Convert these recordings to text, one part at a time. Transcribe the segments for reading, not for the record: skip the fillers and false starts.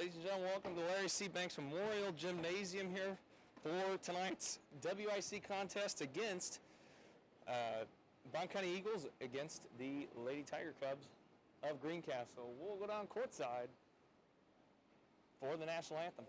ladies and gentlemen. Welcome to Larry C. Banks Memorial Gymnasium here for tonight's WIC contest against Brown County Eagles against the Lady Tiger Cubs of Greencastle. We'll go down courtside for the national anthem.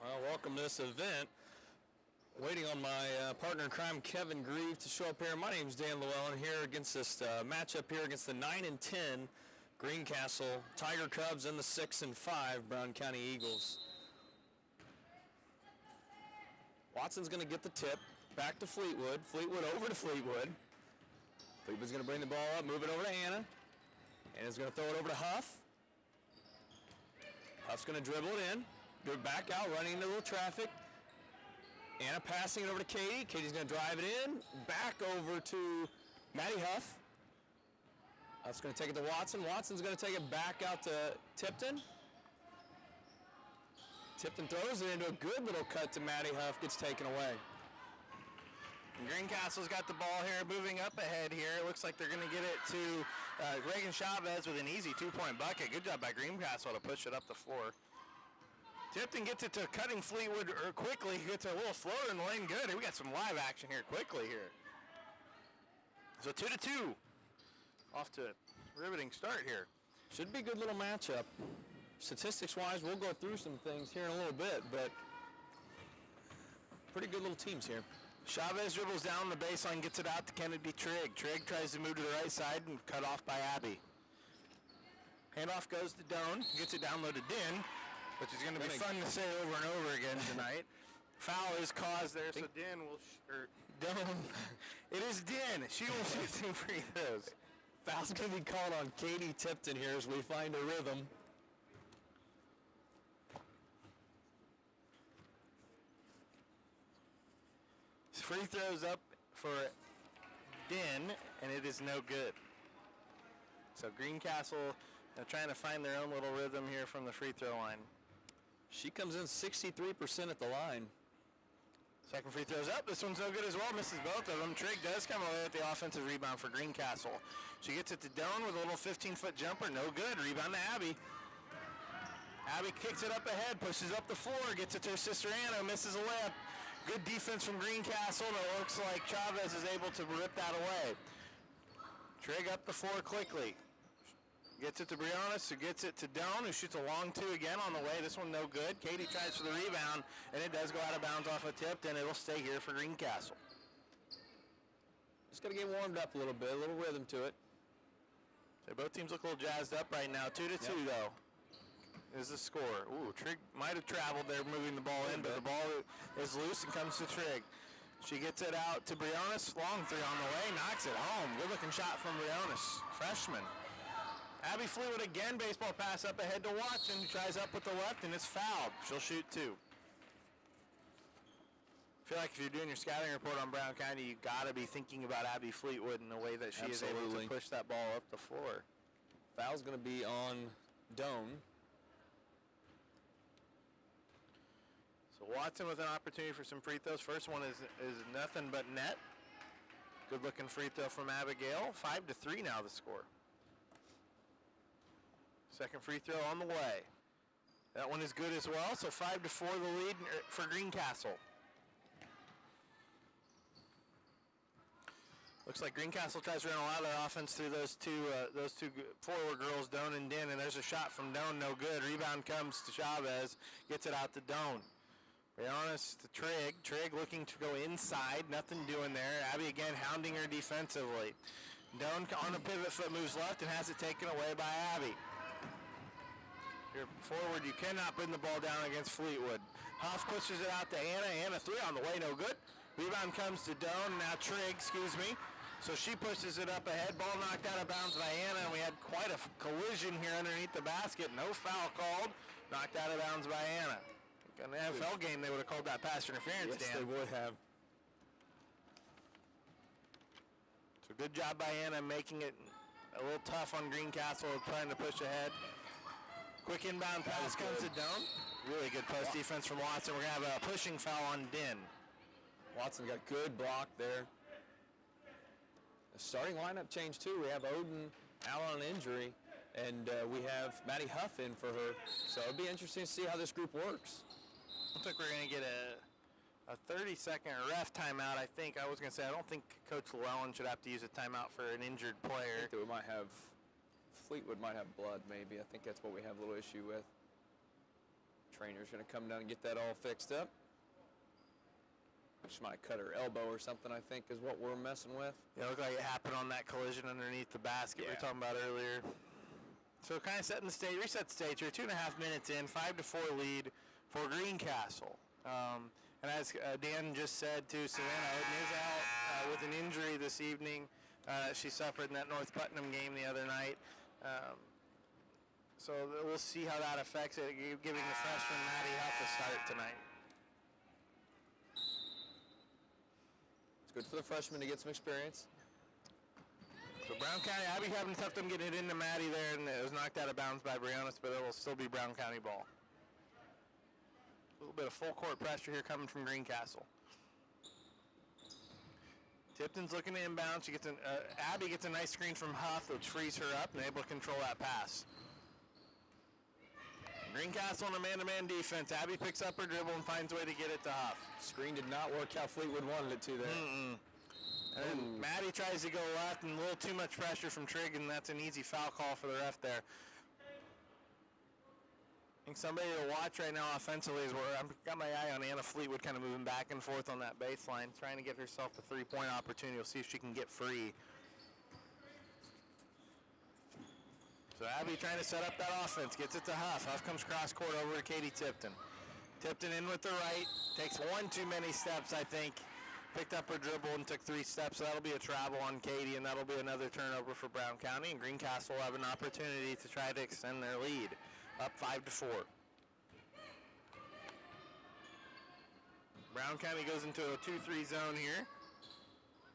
Well, welcome to this event. Waiting on my partner in crime, Kevin Grieve, to show up here. My name's Dan Llewellyn here against this matchup here against the 9 and 10 Greencastle Tiger Cubs and the 6 and 5 Brown County Eagles. Watson's going to get the tip back to Fleetwood. Fleetwood over to Fleetwood. Fleetwood's going to bring the ball up, move it over to Anna. Anna's going to throw it over to Huff. Huff's going to dribble it in. Good back out, running into a little traffic. Anna passing it over to Katie. Katie's going to drive it in. Back over to Maddie Huff. That's going to take it to Watson. Watson's going to take it back out to Tipton. Tipton throws it into a good little cut to Maddie Huff. Gets taken away. And Greencastle's got the ball here, moving up ahead here. It looks like they're going to get it to Reagan Chavez with an easy 2-point bucket. Good job by Greencastle to push it up the floor. Tipton gets it to Cutting Fleetwood quickly. He gets a little floater in the lane. Good. We got some live action here quickly here. So 2-2. Off to a riveting start here. Should be a good little matchup. Statistics-wise, we'll go through some things here in a little bit, but pretty good little teams here. Chavez dribbles down the baseline, gets it out to Kennedy Trigg. Trigg tries to move to the right side and cut off by Abby. Handoff goes to Doan, gets it down low to Din, which is going to be fun to say over and over again tonight. Foul is caused there, so Din will, Doan, it is Din. She will shoot 2 free throws. Foul's going to be called on Katie Tipton here as we find a rhythm. Free throws up for Din, and it is no good. So Greencastle trying to find their own little rhythm here from the free throw line. She comes in 63% at the line. Second free throw's up. This one's no good as well. Misses both of them. Trigg does come away with the offensive rebound for Greencastle. She gets it to Doan with a little 15-foot jumper. No good. Rebound to Abby. Abby kicks it up ahead, pushes up the floor, gets it to her sister Anna, misses a layup. Good defense from Greencastle, and it looks like Chavez is able to rip that away. Trigg up the floor quickly. Gets it to Brianna, who gets it to Doan, who shoots a long 2 again on the way. This one no good. Katie tries for the rebound, and it does go out of bounds off a tip, and it'll stay here for Greencastle. Just got to get warmed up a little bit, a little rhythm to it. So both teams look a little jazzed up right now. 2-2 though. Is the score. Ooh, Trigg might have traveled there moving the ball in, but the ball is loose and comes to Trigg. She gets it out to Briannis. Long 3 on the way, knocks it home. Good looking shot from Briannis, freshman. Abby Fleetwood again, baseball pass up ahead to Watson, who tries up with the left, and it's fouled. She'll shoot 2. I feel like if you're doing your scouting report on Brown County, you got to be thinking about Abby Fleetwood and the way that she is able to push that ball up the floor. Foul's going to be on Doan. So Watson with an opportunity for some free throws. First one is nothing but net. Good looking free throw from Abigail. 5-3 now the score. Second free throw on the way. That one is good as well. So 5-4 the lead for Greencastle. Looks like Greencastle tries to run a lot of their offense through those two forward girls, Doan and Din, and there's a shot from Doan, no good. Rebound comes to Chavez, gets it out to Doan. Be honest, to Trigg. Trigg looking to go inside, nothing doing there. Abby again hounding her defensively. Doan on a pivot foot moves left and has it taken away by Abby. Here forward, you cannot bring the ball down against Fleetwood. Huff pushes it out to Anna. Anna 3 on the way, no good. Rebound comes to Doan, now Trigg, So she pushes it up ahead. Ball knocked out of bounds by Anna, and we had quite a collision here underneath the basket. No foul called. Knocked out of bounds by Anna. In the NFL game, they would have called that pass interference, yes, Dan. They would have. So good job by Anna making it a little tough on Greencastle, trying to push ahead. Quick inbound pass comes to Doan. Really good post defense from Watson. We're going to have a pushing foul on Din. Watson got good block there. The starting lineup change too. We have Odin out on an injury, and we have Maddie Huff in for her. So it'll be interesting to see how this group works. Looks like we're going to get a 30-second ref timeout, I think. I was going to say, I don't think Coach Llewellyn should have to use a timeout for an injured player. I think that we might have, Fleetwood might have blood maybe. I think that's what we have a little issue with. Trainer's going to come down and get that all fixed up. She might cut her elbow or something, I think, is what we're messing with. Yeah, it looked like it happened on that collision underneath the basket we were talking about earlier. So kind of setting the stage, reset the stage here. 2.5 minutes in, 5-4 lead for Greencastle. And as Dan just said, too, Savannah Odin is out with an injury this evening. She suffered in that North Putnam game the other night. So we'll see how that affects it, giving the freshman Maddie Huff a start tonight. It's good for the freshman to get some experience. So Brown County, Abby having a tough time getting it into Maddie there, and it was knocked out of bounds by Briones, but it will still be Brown County ball. A little bit of full court pressure here coming from Greencastle. Tipton's looking to inbound. She gets Abby gets a nice screen from Huff, which frees her up and able to control that pass. Greencastle on a man-to-man defense. Abby picks up her dribble and finds a way to get it to Huff. Screen did not work how Fleetwood wanted it to there. And Maddie tries to go left, and a little too much pressure from Trigg, and that's an easy foul call for the ref there. I think somebody to watch right now offensively is where I've got my eye on Anna Fleetwood kind of moving back and forth on that baseline, trying to get herself a three-point opportunity. We'll see if she can get free. So Abby trying to set up that offense, gets it to Huff. Huff comes cross-court over to Katie Tipton. Tipton in with the right, takes one too many steps, I think. Picked up her dribble and took 3 steps, so that'll be a travel on Katie, and that'll be another turnover for Brown County, and Greencastle will have an opportunity to try to extend their lead, up 5-4. Brown County goes into a 2-3 zone here.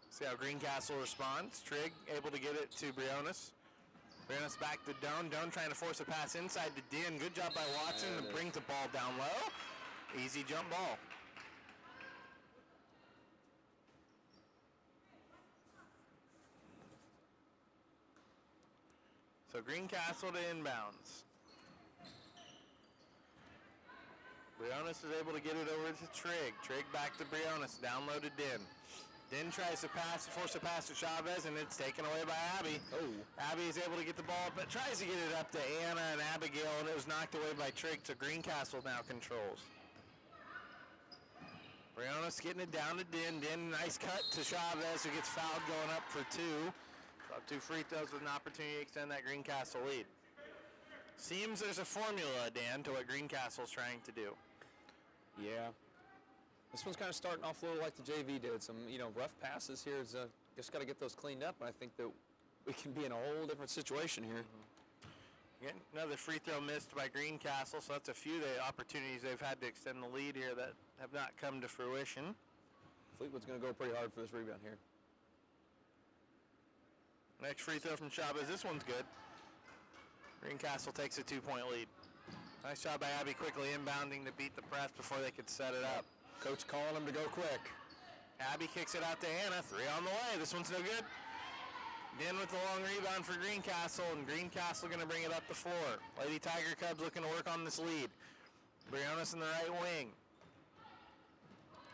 See how Greencastle responds. Trigg able to get it to Briones. Briones back to Doan. Doan trying to force a pass inside to Din. Good job by Watson to bring the ball down low. Easy jump ball. So Greencastle to inbounds. Briones is able to get it over to Trigg. Trigg back to Briones. Down low to Din. Din tries to force a pass to Chavez, and it's taken away by Abby. Abby is able to get the ball, but tries to get it up to Anna and Abigail, and it was knocked away by Trigg, so Greencastle now controls. Briones getting it down to Din. Din, nice cut to Chavez, who gets fouled going up for 2. Up 2 free throws with an opportunity to extend that Greencastle lead. Seems there's a formula, Dan, to what Greencastle's trying to do. Yeah. This one's kind of starting off a little like the JV did. Some, rough passes here. Just got to get those cleaned up, and I think that we can be in a whole different situation here. Again, another free throw missed by Greencastle, so that's a few of the opportunities they've had to extend the lead here that have not come to fruition. Fleetwood's going to go pretty hard for this rebound here. Next free throw from Chavez. This one's good. Greencastle takes a 2-point lead. Nice job by Abby quickly inbounding to beat the press before they could set it up. Coach calling them to go quick. Abby kicks it out to Anna. 3 on the way. This one's no good. Din with the long rebound for Greencastle, and Greencastle going to bring it up the floor. Lady Tiger Cubs looking to work on this lead. Briones in the right wing.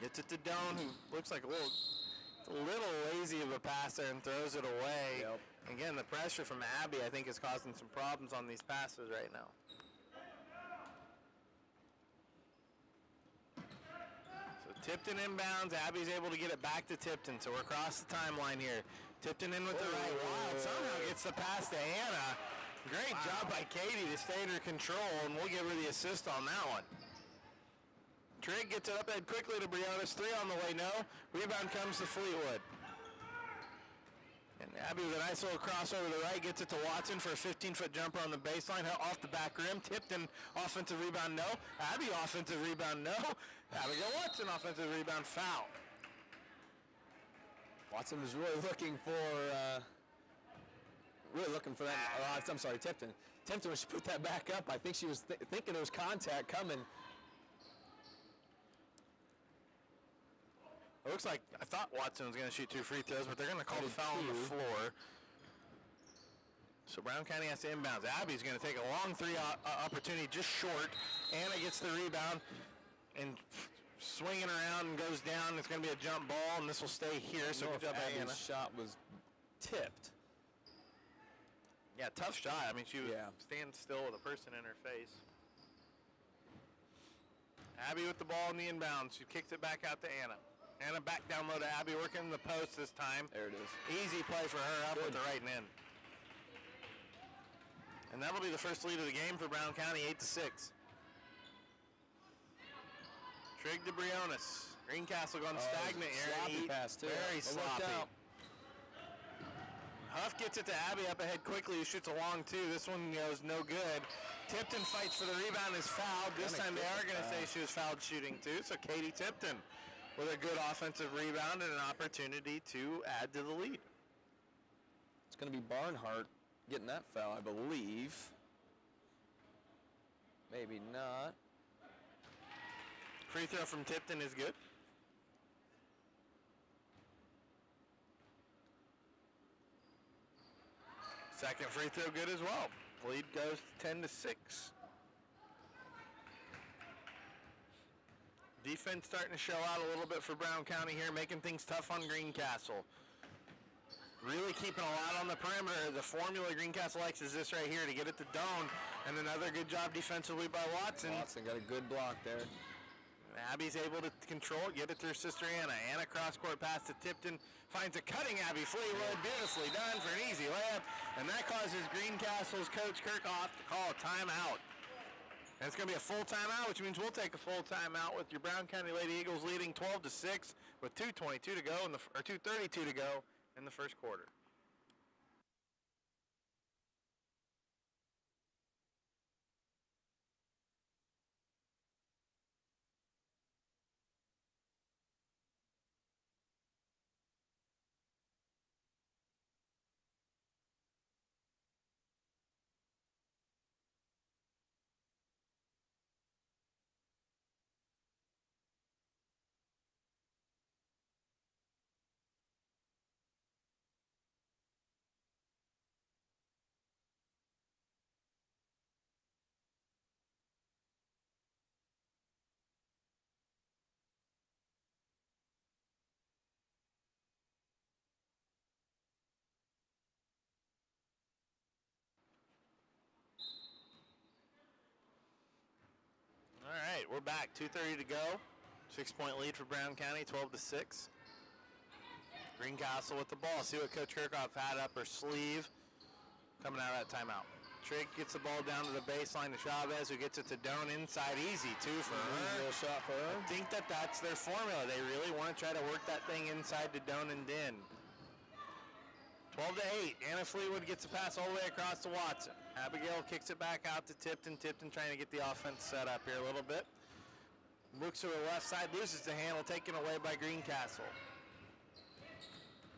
Gets it to Doan, who looks like a little lazy of a passer and throws it away. Yep. Again, the pressure from Abby, I think, is causing some problems on these passes right now. So Tipton inbounds. Abby's able to get it back to Tipton. So we're across the timeline here. Tipton in with the right. Wild somehow gets the pass to Anna. Great job by Katie to stay under control, and we'll give her the assist on that one. Trigg gets it up ahead quickly to Briones. 3 on the way, no. Rebound comes to Fleetwood. And Abby with a nice little crossover to the right, gets it to Watson for a 15-foot jumper on the baseline, off the back rim. Tipton, offensive rebound, no. Abby, offensive rebound, no. Abigail Watson, offensive rebound, foul. Watson was really looking for that. I'm sorry, Tipton. Tipton, when she put that back up, I think she was thinking there was contact coming. It looks like, I thought Watson was going to shoot 2 free throws, but they're going to call the foul on the floor. So Brown County has to inbounds. Abby's going to take a long 3 opportunity, just short. Anna gets the rebound and swinging around and goes down. It's going to be a jump ball, and this will stay here. So good job by Anna. Abby's shot was tipped. Yeah, tough shot. I mean, she was standing still with a person in her face. Abby with the ball in the inbounds. She kicks it back out to Anna. Anna back down low to Abby, working the post this time. There it is. Easy play for her up with the right and in. And that'll be the first lead of the game for Brown County, 8-6. Trigg to Briones. Greencastle going stagnant here. Sloppy pass, too. Very sloppy. Huff gets it to Abby up ahead quickly, who shoots a long two. This one goes no good. Tipton fights for the rebound, is fouled. This time they are going to say she was fouled shooting too. So Katie Tipton with a good offensive rebound and an opportunity to add to the lead. It's going to be Barnhart getting that foul, I believe. Maybe not. Free throw from Tipton is good. Second free throw good as well. Lead goes 10-6. Defense starting to show out a little bit for Brown County here, making things tough on Greencastle. Really keeping a lot on the perimeter. The formula Greencastle likes is this right here, to get it to Doan. And another good job defensively by Watson. Watson got a good block there. Abby's able to control it, get it to her sister Anna. Anna cross-court pass to Tipton, finds a cutting Abby Fleetwood. Beautifully done for an easy layup. And that causes Greencastle's coach Kirkhoff to call a timeout. And it's going to be a full timeout, which means we'll take a full timeout with your Brown County Lady Eagles leading 12-6 with 2:22 to go, or 2:32 to go in the first quarter. All right, we're back. 2:30 to go. 6-point lead for Brown County, 12-6. Greencastle with the ball. See what Coach Kirkhoff had up her sleeve coming out of that timeout. Trigg gets the ball down to the baseline to Chavez, who gets it to Doan inside. Easy, too, for her. Little shot for her. I think that's their formula. They really want to try to work that thing inside to Doan and Din. 12-8. Anna Fleetwood gets a pass all the way across to Watson. Abigail kicks it back out to Tipton. Tipton trying to get the offense set up here a little bit. Looks to the left side, loses the handle, taken away by Greencastle.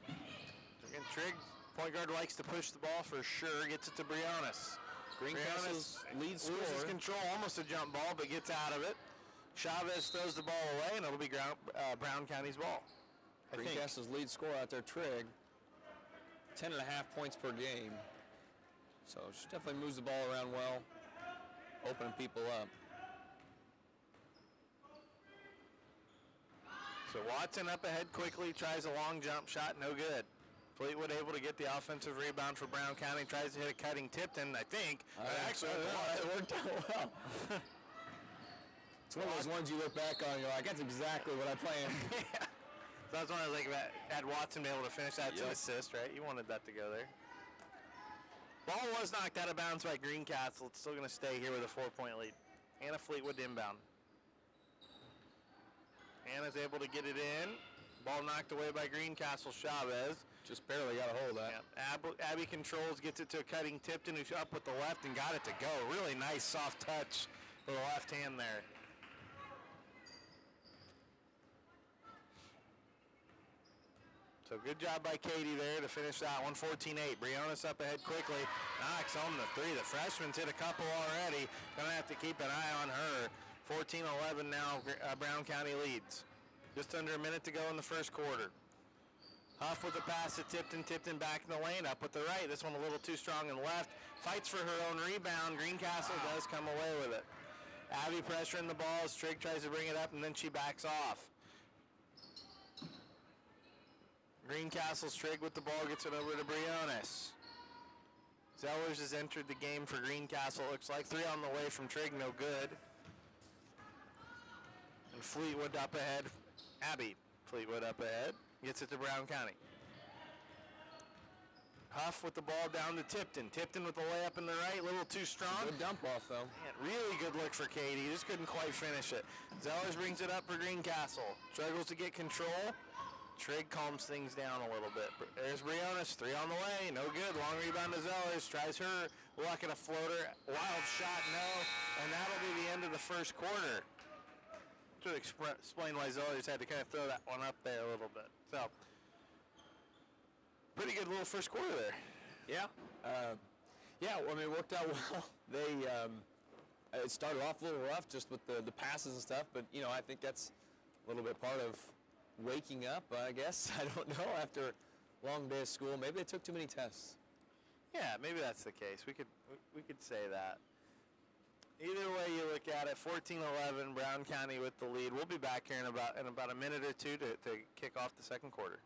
Again, Trigg, point guard, likes to push the ball for sure. Gets it to Briones. Greencastle's lead scorer. Loses control, almost a jump ball, but gets out of it. Chavez throws the ball away, and it'll be Brown County's ball. Greencastle's lead scorer out there, Trigg. 10.5 points per game. So she definitely moves the ball around well, opening people up. So Watson up ahead quickly, tries a long jump shot, no good. Fleetwood able to get the offensive rebound for Brown County, tries to hit a cutting Tipton, I think. Actually, it worked out well. It's one of those ones you look back on and you're like, that's exactly what I planned. Yeah. So that's one I was like, had Watson be able to finish that to assist, right? You wanted that to go there. Ball was knocked out of bounds by Greencastle. It's still going to stay here with a 4-point lead. Anna Fleetwood inbound. Anna's able to get it in. Ball knocked away by Greencastle. Chavez. Just barely got a hold of that. Yeah. Abby controls, gets it to a cutting Tipton, who's up with the left and got it to go. Really nice soft touch for the left hand there. So good job by Katie there to finish that one. 14-8. Briones up ahead quickly. Knocks home the three. The freshman's hit a couple already. Gonna have to keep an eye on her. 14-11 now. Brown County leads. Just under a minute to go in the first quarter. Huff with the pass to Tipton. Tipton back in the lane. Up with the right. This one a little too strong and left. Fights for her own rebound. Greencastle does come away with it. Abby pressuring the ball as Trigg tries to bring it up, and then she backs off. Greencastle's Trigg with the ball, gets it over to Briones. Zellers has entered the game for Greencastle. Looks like 3 on the way from Trigg, no good. And Fleetwood up ahead. Abby Fleetwood up ahead. Gets it to Brown County. Huff with the ball down to Tipton. Tipton with the layup in the right, a little too strong. Good dump off, though. Man, really good look for Katie. Just couldn't quite finish it. Zellers brings it up for Greencastle. Struggles to get control. Trigg calms things down a little bit. There's Briones, 3 on the way, no good. Long rebound to Zellers, tries her luck at a floater. Wild shot, no, and that'll be the end of the first quarter. To explain why Zellers had to kind of throw that one up there a little bit. So, pretty good little first quarter there. Yeah. Yeah, well, I mean, it worked out well. It started off a little rough just with the passes and stuff, but, you know, I think that's a little bit part of waking up, I guess. I don't know, after a long day of school. Maybe they took too many tests. Yeah, maybe that's the case. We could say that. Either way you look at it, 14-11, Brown County with the lead. We'll be back here in about a minute or two to kick off the second quarter.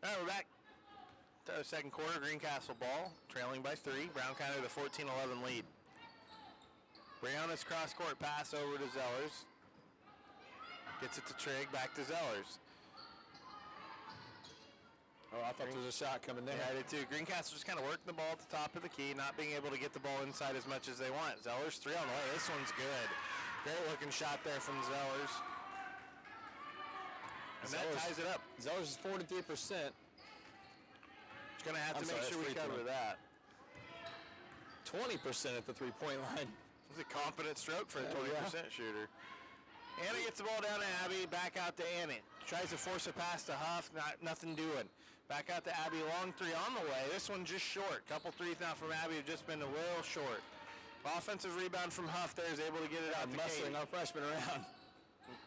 All right, we're back to the second quarter. Greencastle ball, trailing by 3. Brown County with a 14-11 lead. Briones cross-court pass over to Zellers. Gets it to Trigg, back to Zellers. Oh, I thought there was a shot coming there. Yeah, I did too. Greencastle just kind of working the ball at the top of the key, not being able to get the ball inside as much as they want. Zellers 3 on the way. This one's good. Great looking shot there from Zellers. And that ties it up. Zellers is 43%. Just going to have to make sure we cover that. 20% at the three-point line. It's a confident stroke for a 20% shooter. Anna gets the ball down to Abby, back out to Annie. Tries to force a pass to Huff, nothing doing. Back out to Abby, long 3 on the way. This one just short. Couple threes now from Abby have just been a little short. Offensive rebound from Huff there is able to get it out to Katie. Muscling our freshman around.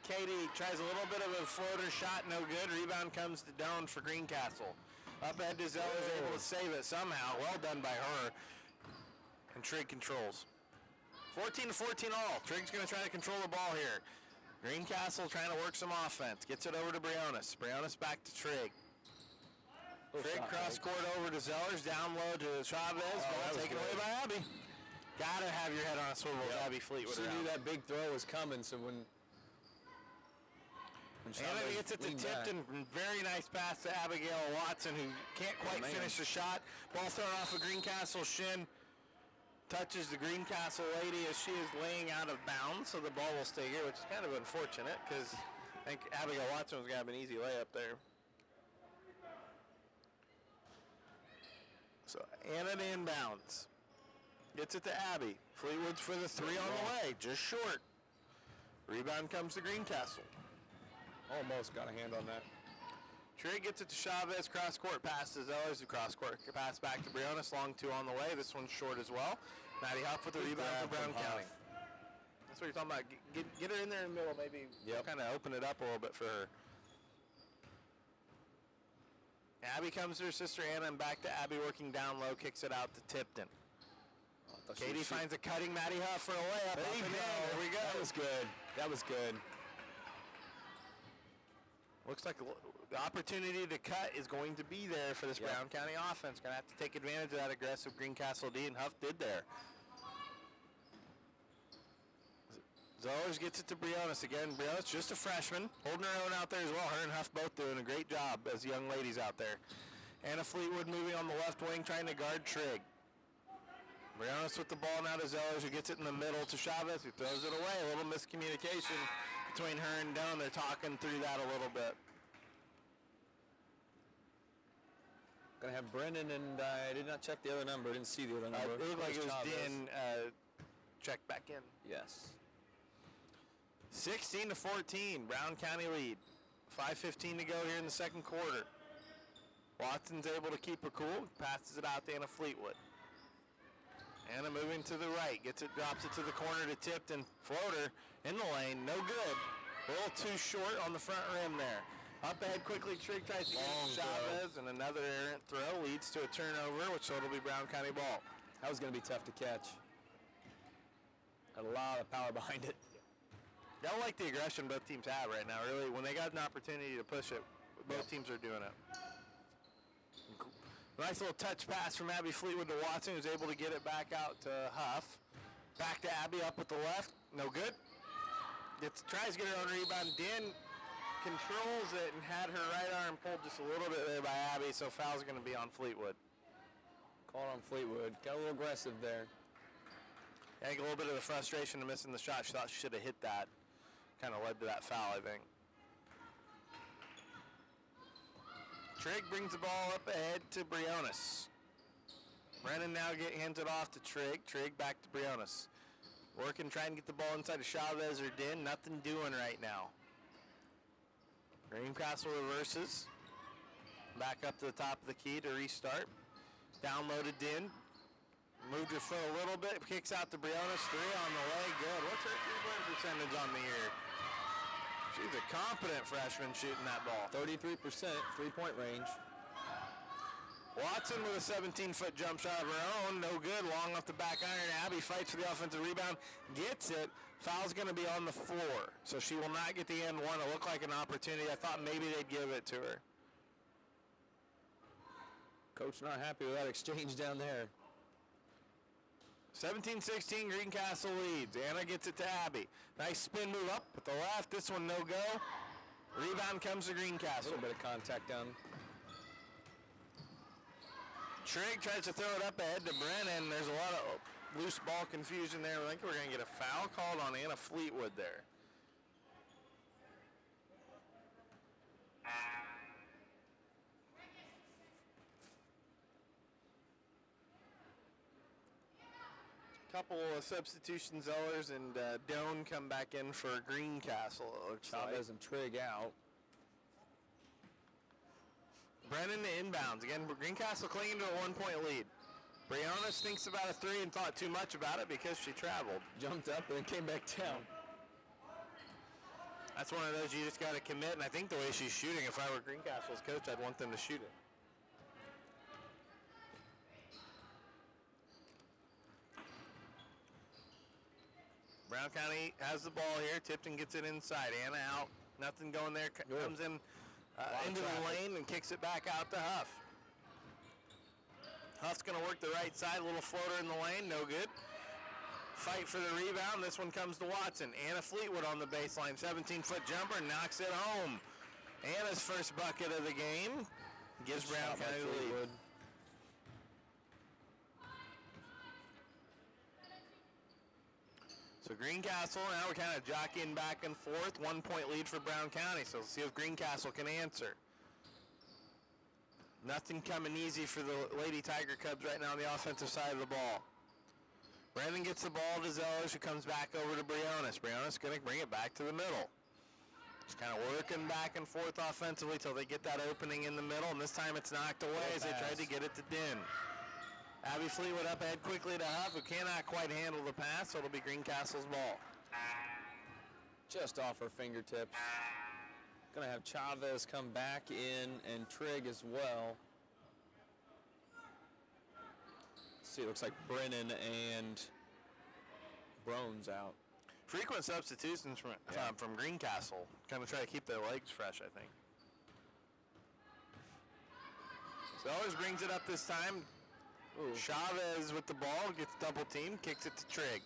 Katie tries a little bit of a floater shot, no good. Rebound comes to Doan for Greencastle. Up ahead to Zellers, able to save it somehow. Well done by her. And Trigg controls. 14-14 all. Trigg's going to try to control the ball here. Greencastle trying to work some offense. Gets it over to Briones. Briones back to Trigg. Trigg cross court over to Zellers. Down low to Chavez. Ball taken away by Abby. Got to have your head on a swivel with Abby Fleetwood. She knew that big throw was coming, so when Anna gets it to Tipton. Very nice pass to Abigail Watson, who can't quite finish the shot. Ball thrown off of Greencastle shin. Touches the Greencastle lady as she is laying out of bounds, so the ball will stay here, which is kind of unfortunate because I think Abigail Watson was going to have an easy layup there. So Anna to inbounds. Gets it to Abby. Fleetwood's for the 3 on the way, just short. Rebound comes to Greencastle. almost got a hand on that. Trey gets it to Chavez, cross-court pass to Zellers, cross-court pass back to Briones, long 2 on the way. This one's short as well. Maddie Huff with the rebound for Brown County. That's what you're talking about. Get her in there in the middle, maybe kind of open it up a little bit for her. Abby comes to her sister Anna, and back to Abby working down low, kicks it out to Tipton. Katie finds a cutting Maddie Huff for a layup. There we go. That was good. That was good. Looks like the opportunity to cut is going to be there for this Brown County offense. Going to have to take advantage of that aggressive Greencastle D, and Huff did there. Zellers gets it to Briones again. Briones, just a freshman, holding her own out there as well. Her and Huff both doing a great job as young ladies out there. Anna Fleetwood moving on the left wing, trying to guard Trigg. Briones with the ball now to Zellers, who gets it in the middle to Chavez, who throws it away. A little miscommunication between her and Doan. They're talking through that a little bit. Gonna have Brennan, and I did not check the other number. I didn't see the other number. It looked like it was Din checked back in. Yes. 16-14, Brown County lead. 5:15 to go here in the second quarter. Watson's able to keep her cool, passes it out to Anna Fleetwood. Anna moving to the right, drops it to the corner to Tipton. Floater in the lane, no good. A little too short on the front rim there. Up ahead quickly, Trigg tries to Long get Chavez, and another errant throw leads to a turnover, which so it'll be Brown County ball. That was going to be tough to catch. Had a lot of power behind it. I don't like the aggression both teams have right now, really. When they got an opportunity to push it, both teams are doing it. Nice little touch pass from Abby Fleetwood to Watson, who's able to get it back out to Huff. Back to Abby up with the left. No good. Tries to get her own rebound. Dan controls it and had her right arm pulled just a little bit there by Abby, so foul's going to be on Fleetwood. Called on Fleetwood. Got a little aggressive there. I think a little bit of the frustration of missing the shot. She thought she should have hit that. Kind of led to that foul, I think. Trigg brings the ball up ahead to Briones. Brennan now hands it off to Trigg. Trigg back to Briones. Working, trying to get the ball inside of Chavez or Din. Nothing doing right now. Greencastle reverses. Back up to the top of the key to restart. Downloaded Din. Moved her foot a little bit. Kicks out to Briones. 3 on the way. Good. What's her three-point percentage on the year? She's a competent freshman shooting that ball. 33%, three-point range. Watson with a 17-foot jump shot of her own. No good. Long off the back iron. Abby fights for the offensive rebound. Gets it. Foul's going to be on the floor. So she will not get the end one. It looked like an opportunity. I thought maybe they'd give it to her. Coach not happy with that exchange down there. 17-16, Greencastle leads. Anna gets it to Abby. Nice spin move up with the left. This one no go. Rebound comes to A Greencastle. little bit of contact down. Trigg tries to throw it up ahead to Brennan. There's a lot of loose ball confusion there. I think we're going to get a foul called on Anna Fleetwood there. Couple of substitutions, Zellers and Doan come back in for Greencastle, it looks Chavez like. and Trigg out. Brennan to inbounds. Again, Greencastle clinging to a 1-point lead. Briones thinks about a 3 and thought too much about it because she traveled. Jumped up and then came back down. That's one of those you just got to commit, and I think the way she's shooting, if I were Greencastle's coach, I'd want them to shoot it. Brown County has the ball here. Tipton gets it inside. Anna out. Nothing going there. Comes in into the lane and kicks it back out to Huff. Huff's going to work the right side. A little floater in the lane. No good. Fight for the rebound. This one comes to Watson. Anna Fleetwood on the baseline. 17-foot jumper. Knocks it home. Anna's first bucket of the game. Gives Brown County the lead. So Greencastle, now we're kind of jockeying back and forth. 1-point lead for Brown County, so let's see if Greencastle can answer. Nothing coming easy for the Lady Tiger Cubs right now on the offensive side of the ball. Brandon gets the ball to Zellers, who comes back over to Briones. Briones going to bring it back to the middle. Just kind of working back and forth offensively till they get that opening in the middle, and this time it's knocked away as they tried to get it to Din. Abby Fleetwood up ahead quickly to Huff, who cannot quite handle the pass, so it'll be Greencastle's ball. Just off her fingertips. Gonna have Chavez come back in and Trigg as well. Let's see, it looks like Brennan and Brone's out. Frequent substitutions from Greencastle. Kind of try to keep their legs fresh, I think. Zellers brings it up this time. Ooh. Chavez with the ball, gets double teamed, kicks it to Trigg.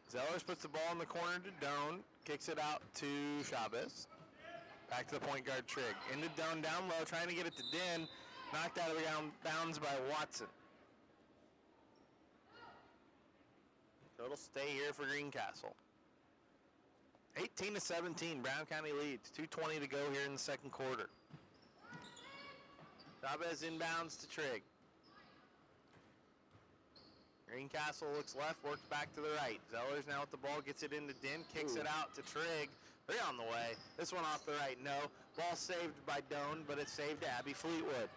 Zellers puts the ball in the corner to Doan, kicks it out to Chavez. Back to the point guard, Trigg. Into Doan, down low, trying to get it to Din. Knocked out of bounds by Watson. So it'll stay here for Greencastle. 18-17, Brown County leads. 2:20 to go here in the second quarter. Chavez inbounds to Trigg. Greencastle looks left, works back to the right. Zellers now with the ball, gets it into Din, kicks it out to Trigg. 3 on the way. This one off the right, no. Ball saved by Doan, but it's saved to Abby Fleetwood.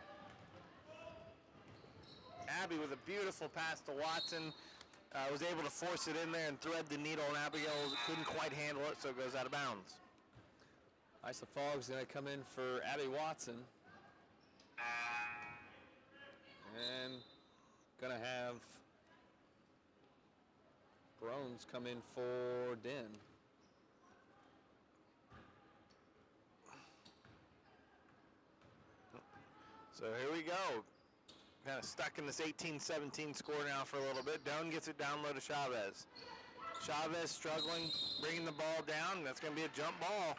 Abby with a beautiful pass to Watson. was able to force it in there and thread the needle, and Abigail couldn't quite handle it, so it goes out of bounds. Isa Fogg's going to come in for Abby Watson. And going to have Groans come in for Den. So here we go. Kind of stuck in this 18-17 score now for a little bit. Doan gets it down low to Chavez. Chavez struggling, bringing the ball down. That's going to be a jump ball.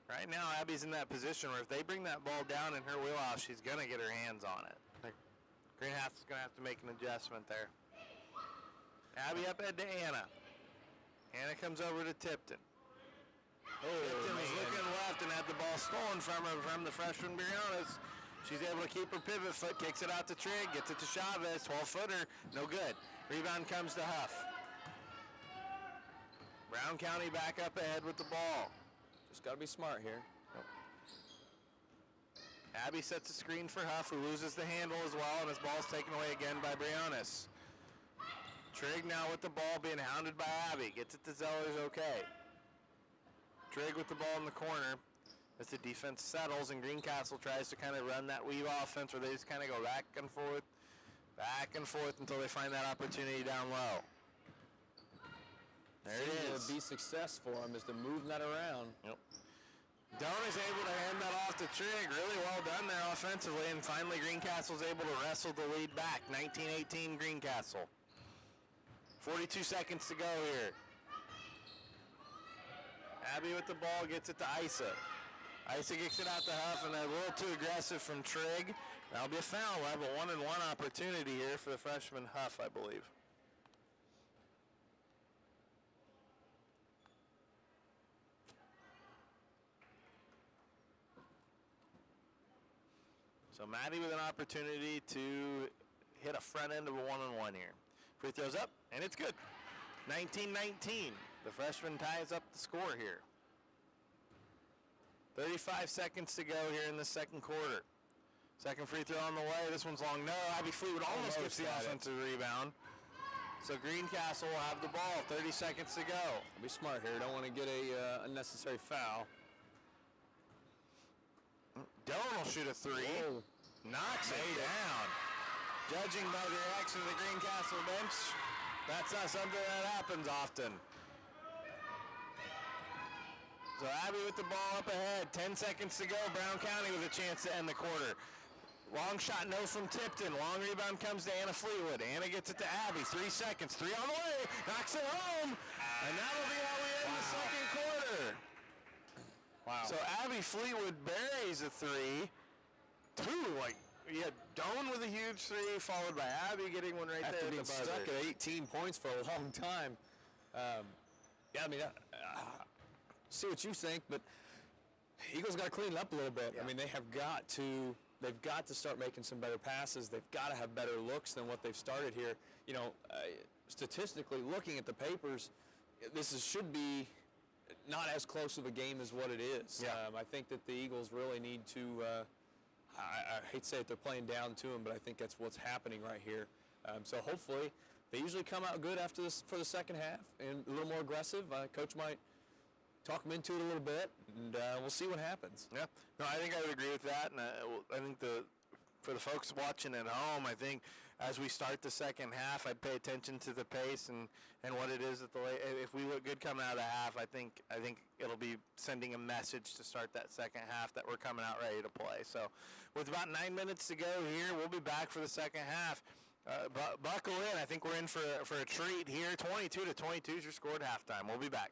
Right now, Abby's in that position where if they bring that ball down in her wheelhouse, she's going to get her hands on it. Greencastle's going to have to make an adjustment there. Abby up ahead to Anna. Anna comes over to Tipton. Tipton is looking left and had the ball stolen from her from the freshman Briones. She's able to keep her pivot foot, kicks it out to Trigg, gets it to Chavez, 12-footer, no good. Rebound comes to Huff. Brown County back up ahead with the ball. Just got to be smart here. Yep. Abby sets a screen for Huff, who loses the handle as well, and his ball's taken away again by Briones. Trigg now with the ball being hounded by Abby. Gets it to Zellers, okay. Trigg with the ball in the corner as the defense settles, and Greencastle tries to kind of run that weave offense where they just kind of go back and forth until they find that opportunity down low. There it is. To be success for them is to move that around. Yep. Doan is able to hand that off to Trigg. Really well done there offensively, and finally Greencastle's able to wrestle the lead back. 19-18 Greencastle. 42 seconds to go here. Abby with the ball gets it to Isa. Isa gets it out to Huff, and a little too aggressive from Trigg. That'll be a foul. We'll have a one-and-one opportunity here for the freshman Huff, I believe. So Maddie with an opportunity to hit a front end of a one-on-one here. Free throws up, and it's good. 19-19. The freshman ties up the score here. 35 seconds to go here in the second quarter. Second free throw on the way. This one's long. No, Abby Fleetwood almost gets the offensive rebound. So Greencastle will have the ball. 30 seconds to go. Be smart here. Don't want to get a unnecessary foul. Doan will shoot a three. Whoa. Knocks it down. Judging by the reaction of the Greencastle bench, that's not something that happens often. So Abby with the ball up ahead. 10 seconds to go. Brown County with a chance to end the quarter. Long shot, no from Tipton. Long rebound comes to Anna Fleetwood. Anna gets it to Abby. 3 seconds. 3 on the way. Knocks it home. And that'll be how we end the second quarter. Wow. So Abby Fleetwood buries a three. You had Doan with a huge three, followed by Abby getting one right After there. being stuck at 18 points for a long time. Yeah, I mean, see what you think, but Eagles got to clean it up a little bit. Yeah. I mean, they've got to start making some better passes. They've got to have better looks than what they've started here. You know, statistically, looking at the papers, should be not as close of a game as what it is. Yeah. I think that the Eagles really need to. I hate to say it, they're playing down to them, but I think that's what's happening right here. So hopefully, they usually come out good after this for the second half and a little more aggressive. Coach might talk them into it a little bit, and we'll see what happens. Yeah, no, I think I would agree with that, and I think for the folks watching at home, I think as we start the second half, I'd pay attention to the pace and what it is at the late. If we look good coming out of the half, I think it'll be sending a message to start that second half that we're coming out ready to play. So, with about 9 minutes to go here, we'll be back for the second half. Buckle in. I think we're in for a treat here. 22-22 is your score at halftime. We'll be back.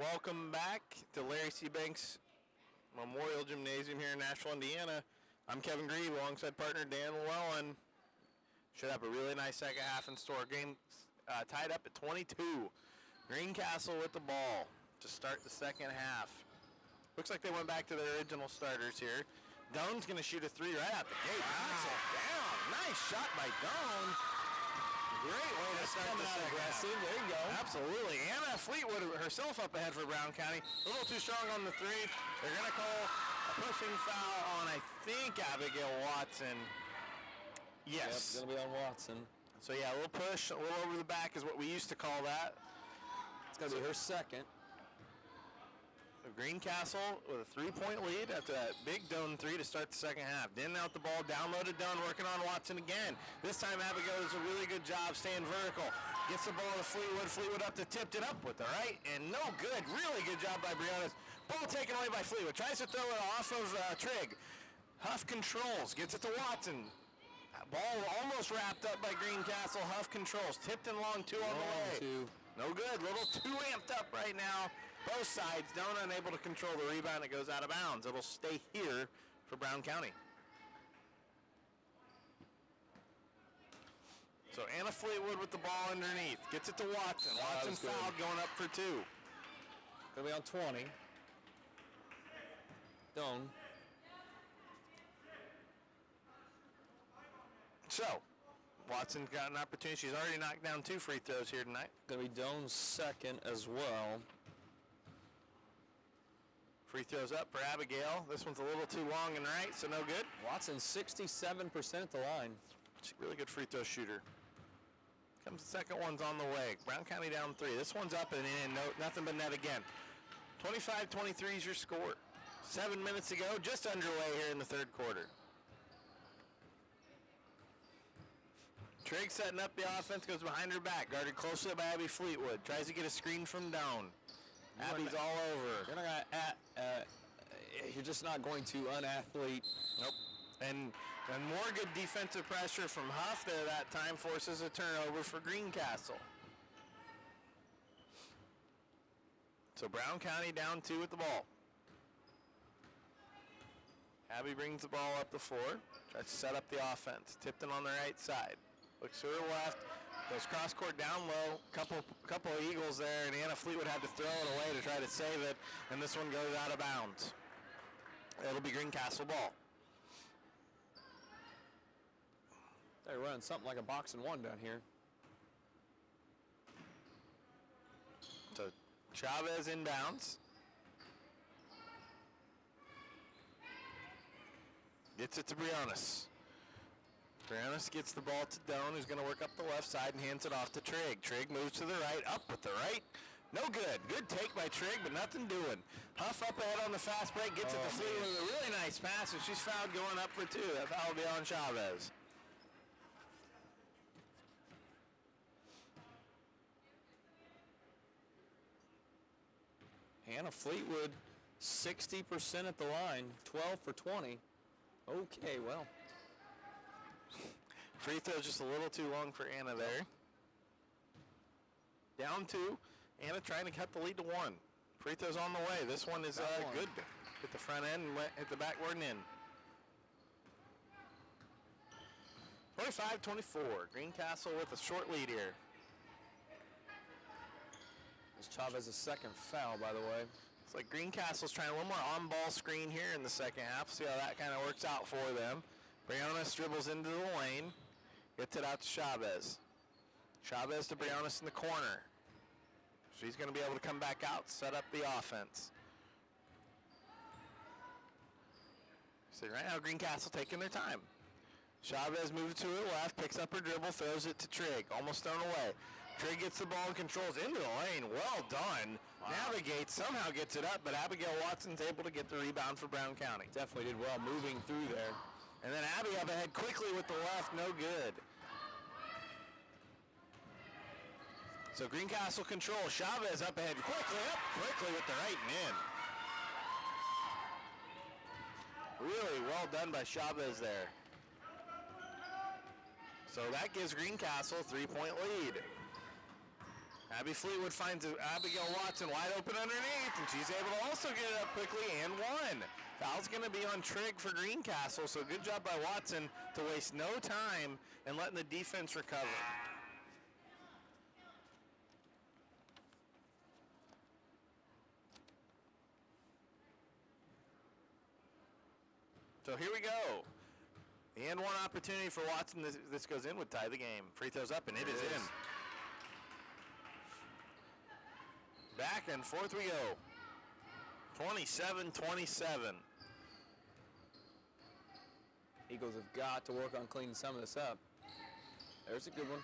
Welcome back to Larry C. Banks Memorial Gymnasium here in Nashville, Indiana. I'm Kevin Grieve alongside partner Dan Llewellyn. Should have a really nice second half in store. Game tied up at 22. Greencastle with the ball to start the second half. Looks like they went back to their original starters here. Doan's going to shoot a three right out the gate. Knocks it down. Nice shot by Doan. Great way to start the second half. There you go. Absolutely. Anna Fleetwood herself up ahead for Brown County. A little too strong on the three. They're going to call a pushing foul on, I think, Abigail Watson. Yes. Yep, going to be on Watson. So, yeah, a little push, a little over the back is what we used to call that. It's going to be her second. Greencastle with a 3-point lead after that big Doan three to start the second half. Denton out the ball, downloaded Doan, working on Watson again. This time Abigail does a really good job staying vertical. Gets the ball to Fleetwood. Fleetwood up to tipped it up with the right, and no good. Really good job by Brianna. Ball taken away by Fleetwood. Tries to throw it off of Trigg. Huff controls, gets it to Watson. Ball almost wrapped up by Greencastle. Huff controls. Tipped and long two on the way. No good. Little too amped up right now. Both sides don't unable to control the rebound. It goes out of bounds. It'll stay here for Brown County. So Anna Fleetwood with the ball underneath. Gets it to Watson. Watson fouled going up for two. Going to be on 20. Doan. So, Watson's got an opportunity. She's already knocked down 2 free throws here tonight. Going to be Doan's second as well. Free throws up for Abigail. This one's a little too long and right, so no good. Watson 67% at the line. She's a really good free throw shooter. Comes the second one's on the way. Brown County down 3. This one's up and in. No, nothing but net again. 25-23 is your score. 7 minutes to go, just underway here in the third quarter. Trigg setting up the offense, goes behind her back. Guarded closely by Abby Fleetwood. Tries to get a screen from down. Abby's all over. You're not gonna you're just not going to unathlete. Nope. And more good defensive pressure from Huff there that time forces a turnover for Greencastle. So Brown County down 2 with the ball. Abby brings the ball up the floor. Tries to set up the offense. Tipton on the right side. Looks to her left. Goes cross court down low. Couple of Eagles there, and Anna Fleetwood had to throw it away to try to save it, and this one goes out of bounds. It'll be Greencastle ball. They're running something like a box and one down here. So Chavez inbounds. Gets it to Briannas. Briannas gets the ball to Doan, who's going to work up the left side and hands it off to Trigg. Trigg moves to the right, up with the right. No good. Good take by Trigg, but nothing doing. Huff up ahead on the fast break, gets it to Fleetwood with a really nice pass, and she's fouled going up for 2. That foul will be on Chavez. Hannah Fleetwood, 60% at the line, 12 for 20. Okay, well. Free throw just a little too long for Anna there. Down 2. Anna trying to cut the lead to 1. Free throw's on the way. This one is good. Hit the front end and hit the backboard and in. 25-24. Greencastle with a short lead here. This Chavez's second foul, by the way. It's like Greencastle's trying a little more on-ball screen here in the second half. See how that kind of works out for them. Brianna dribbles into the lane. Gets it out to Chavez. Chavez to Brianna in the corner. She's going to be able to come back out, set up the offense. See, right now Greencastle taking their time. Chavez moves to her left, picks up her dribble, throws it to Trigg. Almost thrown away. Trigg gets the ball and controls into the lane. Well done. Wow. Navigates, somehow gets it up, but Abigail Watson's able to get the rebound for Brown County. Definitely did well moving through there. And then Abby up ahead quickly with the left, no good. So Greencastle control. Chavez up ahead quickly with the right and in. Really well done by Chavez there. So that gives Greencastle a 3-point lead. Abby Fleetwood finds Abigail Watson wide open underneath, and she's able to also get it up quickly and one. Foul's going to be on Trigg for Greencastle, so good job by Watson to waste no time and letting the defense recover. So here we go. The and one opportunity for Watson. This goes in would tie the game. Free throws up, and it is in. Back and forth we go. 27-27. Eagles have got to work on cleaning some of this up. There's a good one.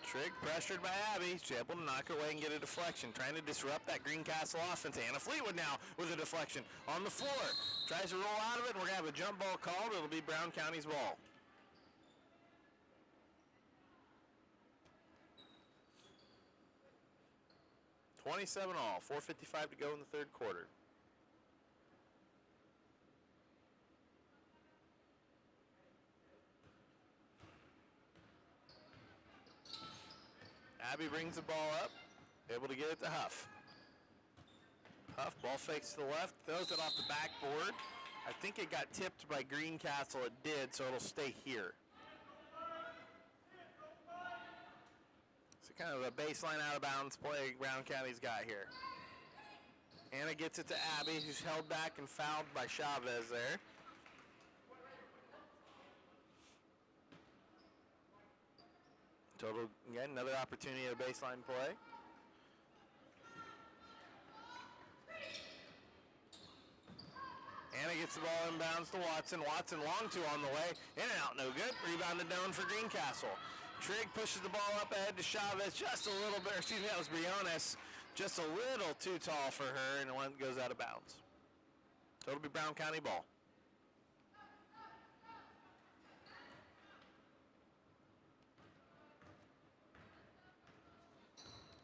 Trigg pressured by Abby. She's able to knock her away and get a deflection. Trying to disrupt that Greencastle offense. Anna Fleetwood now with a deflection on the floor. Tries to roll out of it, and we're going to have a jump ball called. It'll be Brown County's ball. $27 all. 4:55 to go in the third quarter. Abby brings the ball up, able to get it to Huff. Huff, ball fakes to the left, throws it off the backboard. I think it got tipped by Greencastle. It did, so it'll stay here. So kind of a baseline out of bounds play Brown County's got here. Anna gets it to Abby, who's held back and fouled by Chavez there. Total, again, another opportunity at a baseline play. Anna gets the ball inbounds to Watson. Watson long two on the way. In and out, no good. Rebounded down for Greencastle. Trigg pushes the ball up ahead to Chavez just a little bit. Excuse me, that was Briones. Just a little too tall for her, and one goes out of bounds. So it'll be Brown County ball.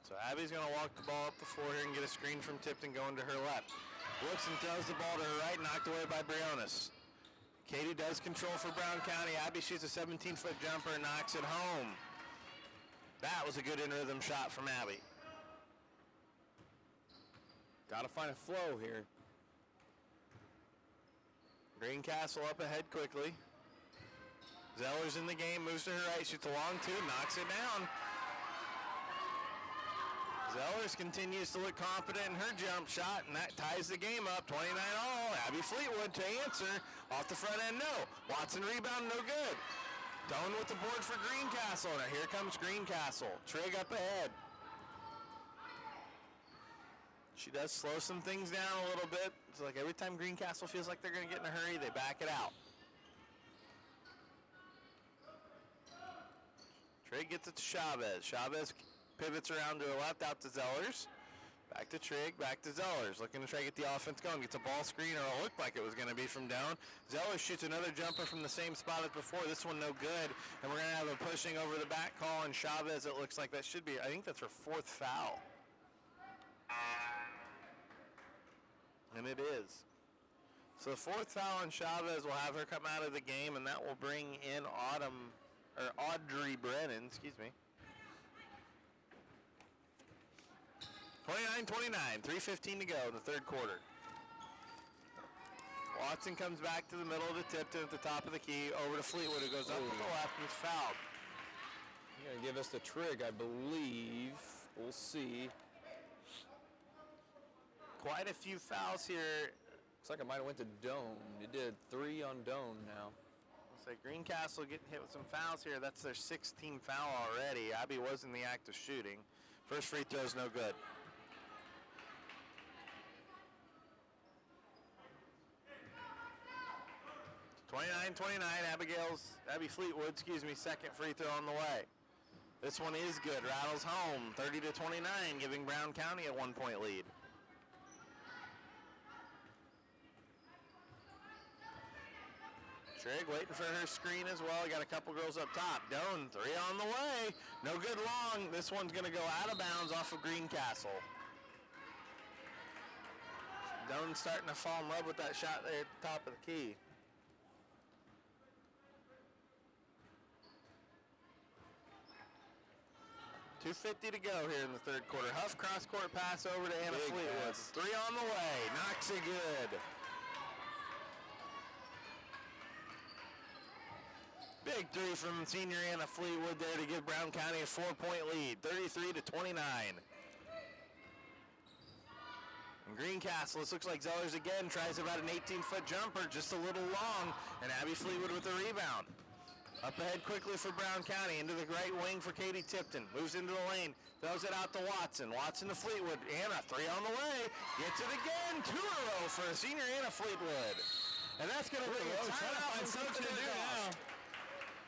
So Abby's going to walk the ball up the floor here and get a screen from Tipton going to her left. Looks and throws the ball to her right, knocked away by Briones. Katie does control for Brown County. Abby shoots a 17-foot jumper and knocks it home. That was a good in-rhythm shot from Abby. Got to find a flow here. Greencastle up ahead quickly. Zeller's in the game, moves to her right, shoots a long two, knocks it down. Zellers continues to look confident in her jump shot, and that ties the game up, 29 all. Abby Fleetwood to answer, off the front end, no. Watson rebound, no good. Doan with the board for Greencastle. Now here comes Greencastle. Trigg up ahead. She does slow some things down a little bit. It's like every time Greencastle feels like they're going to get in a hurry, they back it out. Trigg gets it to Chavez. Chavez pivots around to the left, out to Zellers. Back to Trigg, back to Zellers. Looking to try to get the offense going. Gets a ball screen, or it looked like it was going to be from down. Zellers shoots another jumper from the same spot as before. This one no good. And we're going to have a pushing over the back call on Chavez. It looks like that should be, I think that's her fourth foul. And it is. So the fourth foul on Chavez will have her come out of the game, and that will bring in Audrey Brennan, excuse me. 29-29, 3:15 to go in the third quarter. Watson comes back to the middle of the Tipton at the top of the key, over to Fleetwood, who goes up to the left and is fouled. You're going to give us the Trigg, I believe. We'll see. Quite a few fouls here. Looks like I might have went to Doan. You did 3 on Doan now. Looks like Greencastle getting hit with some fouls here. That's their 16th foul already. Abby was in the act of shooting. First free throw is no good. Abby Fleetwood, second free throw on the way. This one is good, rattles home, 30-29, giving Brown County a 1-point lead. Trigg waiting for her screen as well. Got a couple girls up top. Doan, 3 on the way. No good long. This one's going to go out of bounds off of Greencastle. Doan's starting to fall in love with that shot there at the top of the key. 2:50 to go here in the third quarter. Huff cross-court pass over to Anna Big Fleetwood. pass. 3 on the way. Knocks it good. Big 3 from senior Anna Fleetwood there to give Brown County a 4-point lead, 33-29. And Greencastle, this looks like Zellers again, tries about an 18-foot jumper, just a little long, and Abby Fleetwood with the rebound. Up ahead quickly for Brown County, into the right wing for Katie Tipton. Moves into the lane, throws it out to Watson. Watson to Fleetwood. Anna, 3 on the way. Gets it again, 2 in a row for senior Anna Fleetwood. And that's going to bring a timeout from something to do now.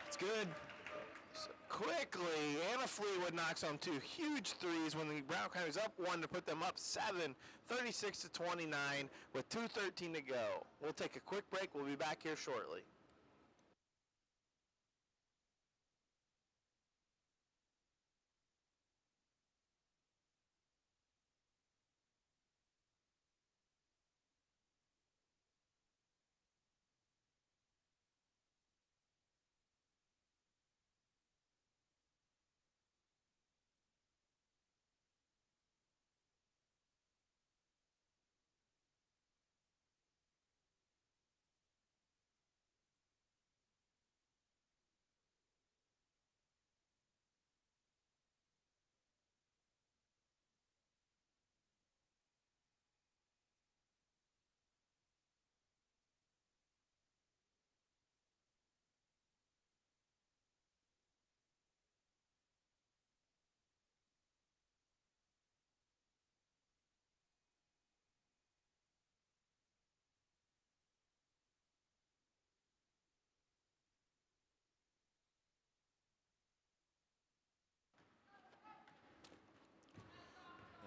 It's good. So quickly, Anna Fleetwood knocks on 2 huge threes when the Brown County was up 1 to put them up 7, 36-29 with 2:13 to go. We'll take a quick break. We'll be back here shortly.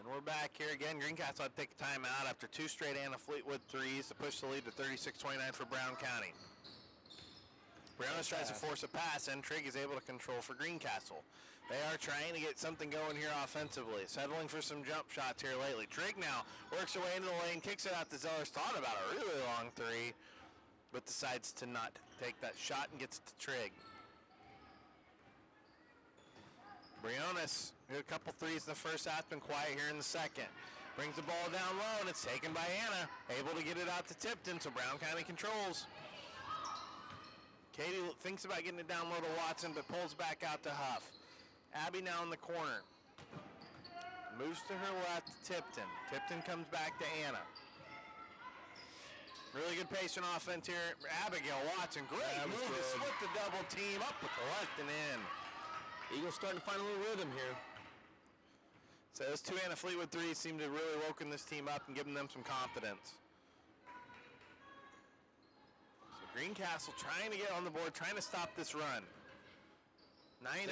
And we're back here again. Greencastle had to take a timeout after 2 straight Anna Fleetwood threes to push the lead to 36-29 for Brown County. Briones tries to force a pass, and Trigg is able to control for Greencastle. They are trying to get something going here offensively, settling for some jump shots here lately. Trigg now works her way into the lane, kicks it out to Zellers. Thought about a really long 3, but decides to not take that shot and gets it to Trigg. Briones, a couple threes in the first half, been quiet here in the second. Brings the ball down low, and it's taken by Anna. Able to get it out to Tipton, so Brown County controls. Katie thinks about getting it down low to Watson, but pulls back out to Huff. Abby now in the corner. Moves to her left to Tipton. Tipton comes back to Anna. Really good pace and offense here. Abigail Watson, great move to split the double team up with the left and in. Eagles starting to find a little rhythm here. So those 2 Anna Fleetwood threes seem to have really woken this team up and given them some confidence. So Greencastle trying to get on the board, trying to stop this run. 9-0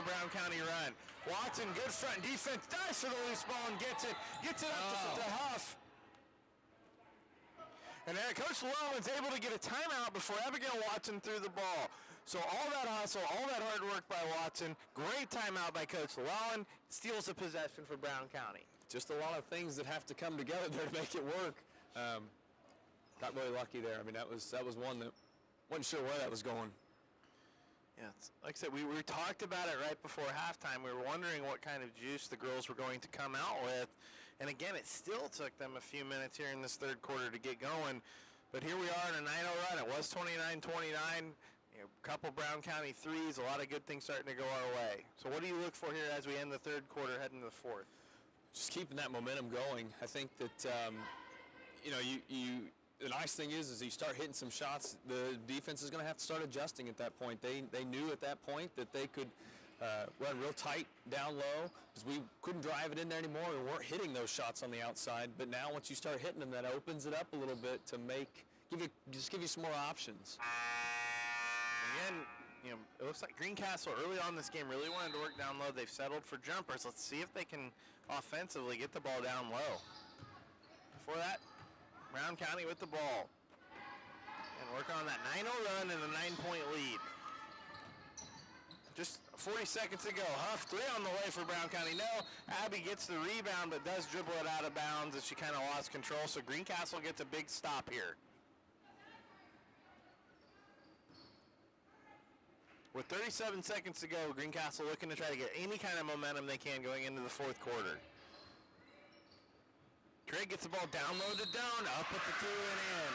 Brown County run. Watson, good front defense, dives for the loose ball and gets it up to Huff. And there, Coach Llewellyn's able to get a timeout before Abigail Watson threw the ball. So all that hustle, all that hard work by Watson, great timeout by Coach Llewellyn, steals a possession for Brown County. Just a lot of things that have to come together there to make it work. Got really lucky there. I mean, that was one that wasn't sure where that was going. Yeah, like I said, we talked about it right before halftime. We were wondering what kind of juice the girls were going to come out with. And again, it still took them a few minutes here in this third quarter to get going. But here we are in a 9-0 run. It was 29-29. A couple Brown County threes, a lot of good things starting to go our way. So what do you look for here as we end the third quarter, heading to the fourth? Just keeping that momentum going. I think that, the nice thing is you start hitting some shots, the defense is going to have to start adjusting at that point. They knew at that point that they could run real tight down low because we couldn't drive it in there anymore. We weren't hitting those shots on the outside. But now once you start hitting them, that opens it up a little bit to give you some more options. Again, it looks like Greencastle early on in this game really wanted to work down low. They've settled for jumpers. Let's see if they can offensively get the ball down low. Before that, Brown County with the ball. And working on that 9-0 run and a 9-point lead. Just 40 seconds to go. Huff, 3 on the way for Brown County. No, Abby gets the rebound, but does dribble it out of bounds as she kind of lost control. So Greencastle gets a big stop here. With 37 seconds to go, Greencastle looking to try to get any kind of momentum they can going into the fourth quarter. Trigg gets the ball down low to Doan, up at the 2 and in.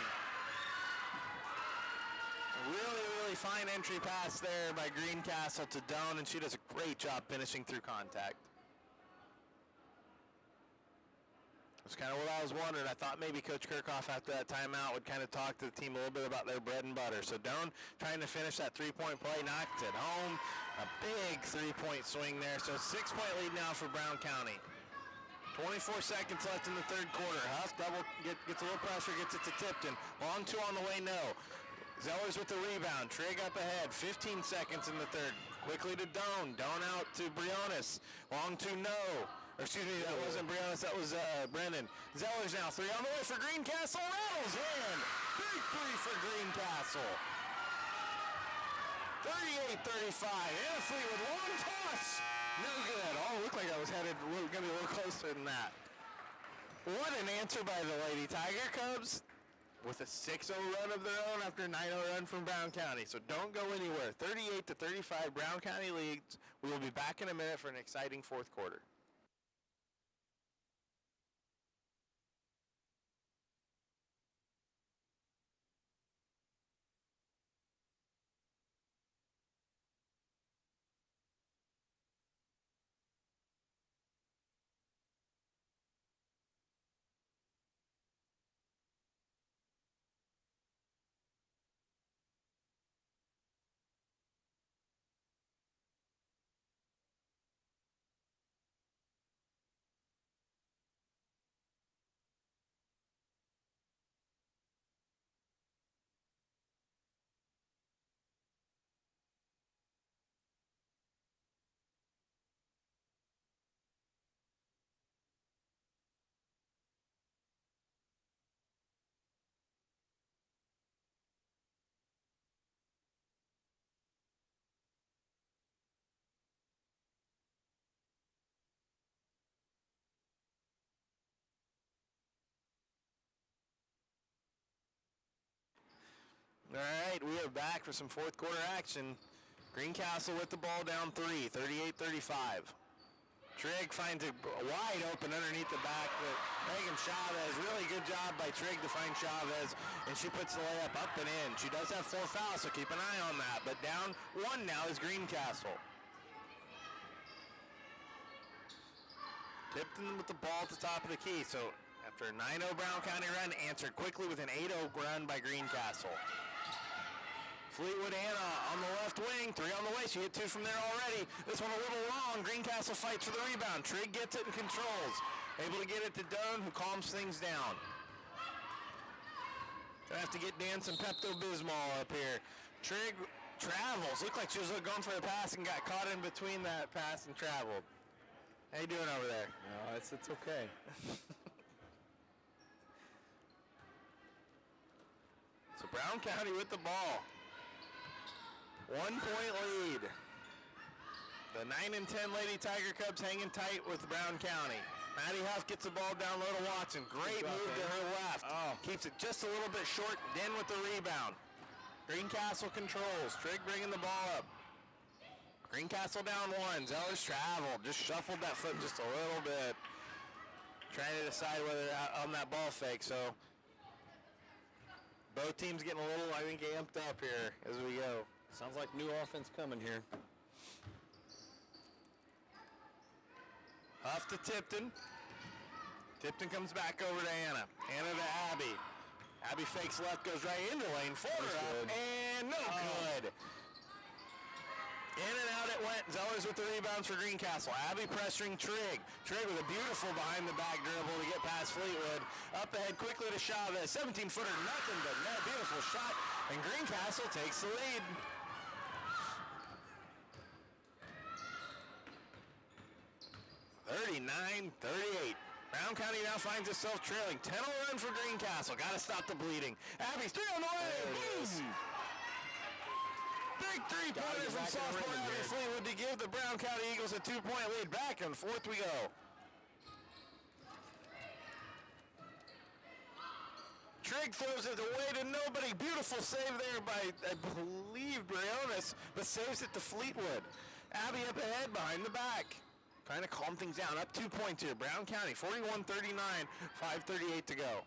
Really, really fine entry pass there by Greencastle to Doan, and she does a great job finishing through contact. That's kind of what I was wondering. I thought maybe Coach Kirchhoff after that timeout would kind of talk to the team a little bit about their bread and butter. So Doan trying to finish that three-point play, knocked it home. A big three-point swing there. So 6-point lead now for Brown County. 24 seconds left in the third quarter. Huff gets a little pressure, gets it to Tipton. Long two on the way, no. Zellers with the rebound. Trigg up ahead. 15 seconds in the third. Quickly to Doan. Doan out to Briones. Long two, no. Or excuse me, that wasn't Briones, that was Brennan. Zellers now, 3 on the way for Greencastle. Rattles in. Big 3 for Greencastle. 38-35. Anna Fleetwood, long toss. No good. Oh, looked like I was headed, going to be a little closer than that. What an answer by the Lady Tiger Cubs with a 6-0 run of their own after a 9-0 run from Brown County. So don't go anywhere. 38-35, Brown County leads. We will be back in a minute for an exciting fourth quarter. All right, we are back for some fourth quarter action. Greencastle with the ball down 3, 38-35. Trigg finds it wide open underneath the back, but Megan Chavez, really good job by Trigg to find Chavez, and she puts the layup up and in. She does have 4 fouls, so keep an eye on that, but down 1 now is Greencastle. Tipton with the ball at the top of the key, so after a 9-0 Brown County run, answered quickly with an 8-0 run by Greencastle. Fleetwood Anna on the left wing, 3 on the way. She hit 2 from there already. This one a little long. Greencastle fights for the rebound. Trigg gets it and controls. Able to get it to Doan, who calms things down. Gonna have to get Dan some Pepto-Bismol up here. Trigg travels. Looked like she was going for a pass and got caught in between that pass and traveled. How you doing over there? No, it's okay. So Brown County with the ball. 1-point lead. The 9 and 10 Lady Tiger Cubs hanging tight with Brown County. Maddie Huff gets the ball down low to Watson. Great move to her left. Oh. Keeps it just a little bit short. Den with the rebound. Greencastle controls. Trigg bringing the ball up. Greencastle down 1. Zellers traveled. Just shuffled that foot just a little bit. Trying to decide whether on that ball fake. So both teams getting a little, I think, amped up here as we go. Sounds like new offense coming here. Huff to Tipton. Tipton comes back over to Anna. Anna to Abby. Abby fakes left, goes right into lane. 4 up, and no good. In and out it went. Zellers with the rebounds for Greencastle. Abby pressuring Trigg. Trigg with a beautiful behind-the-back dribble to get past Fleetwood. Up ahead quickly to Chavez. 17-footer, nothing but net. Beautiful shot, and Greencastle takes the lead. 39-38. Brown County now finds itself trailing. 10-0 run for Greencastle. Got to stop the bleeding. Abby, 3 on the way. Boom! Big three-pointer from sophomore Abby Fleetwood to give the Brown County Eagles a 2-point lead. Back in fourth we go. Trigg Trigg throws it away to nobody. Beautiful save there by, I believe, Briones, but saves it to Fleetwood. Abby up ahead behind the back. Trying to calm things down. Up 2 points here. Brown County, 41-39, 5:38 to go.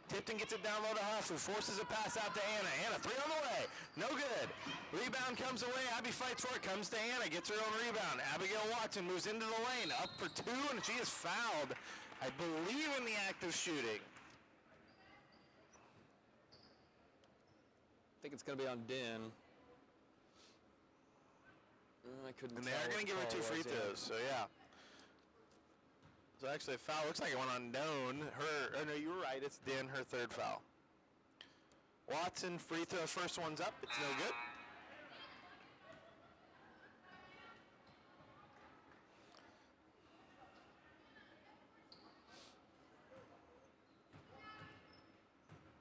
Tipton gets it down low to Huff, who forces a pass out to Anna. Anna, 3 on the way. No good. Rebound comes away. Abby fights for it. Comes to Anna. Gets her own rebound. Abigail Watson moves into the lane. Up for 2, and she is fouled, I believe, in the act of shooting. I think it's going to be on Den. I couldn't. And they are going to give her 2 free throws, so yeah. So actually a foul. Looks like it went on Doan. Oh no, you were right. It's Den, her 3rd foul. Watson, free throw. First one's up. It's no good.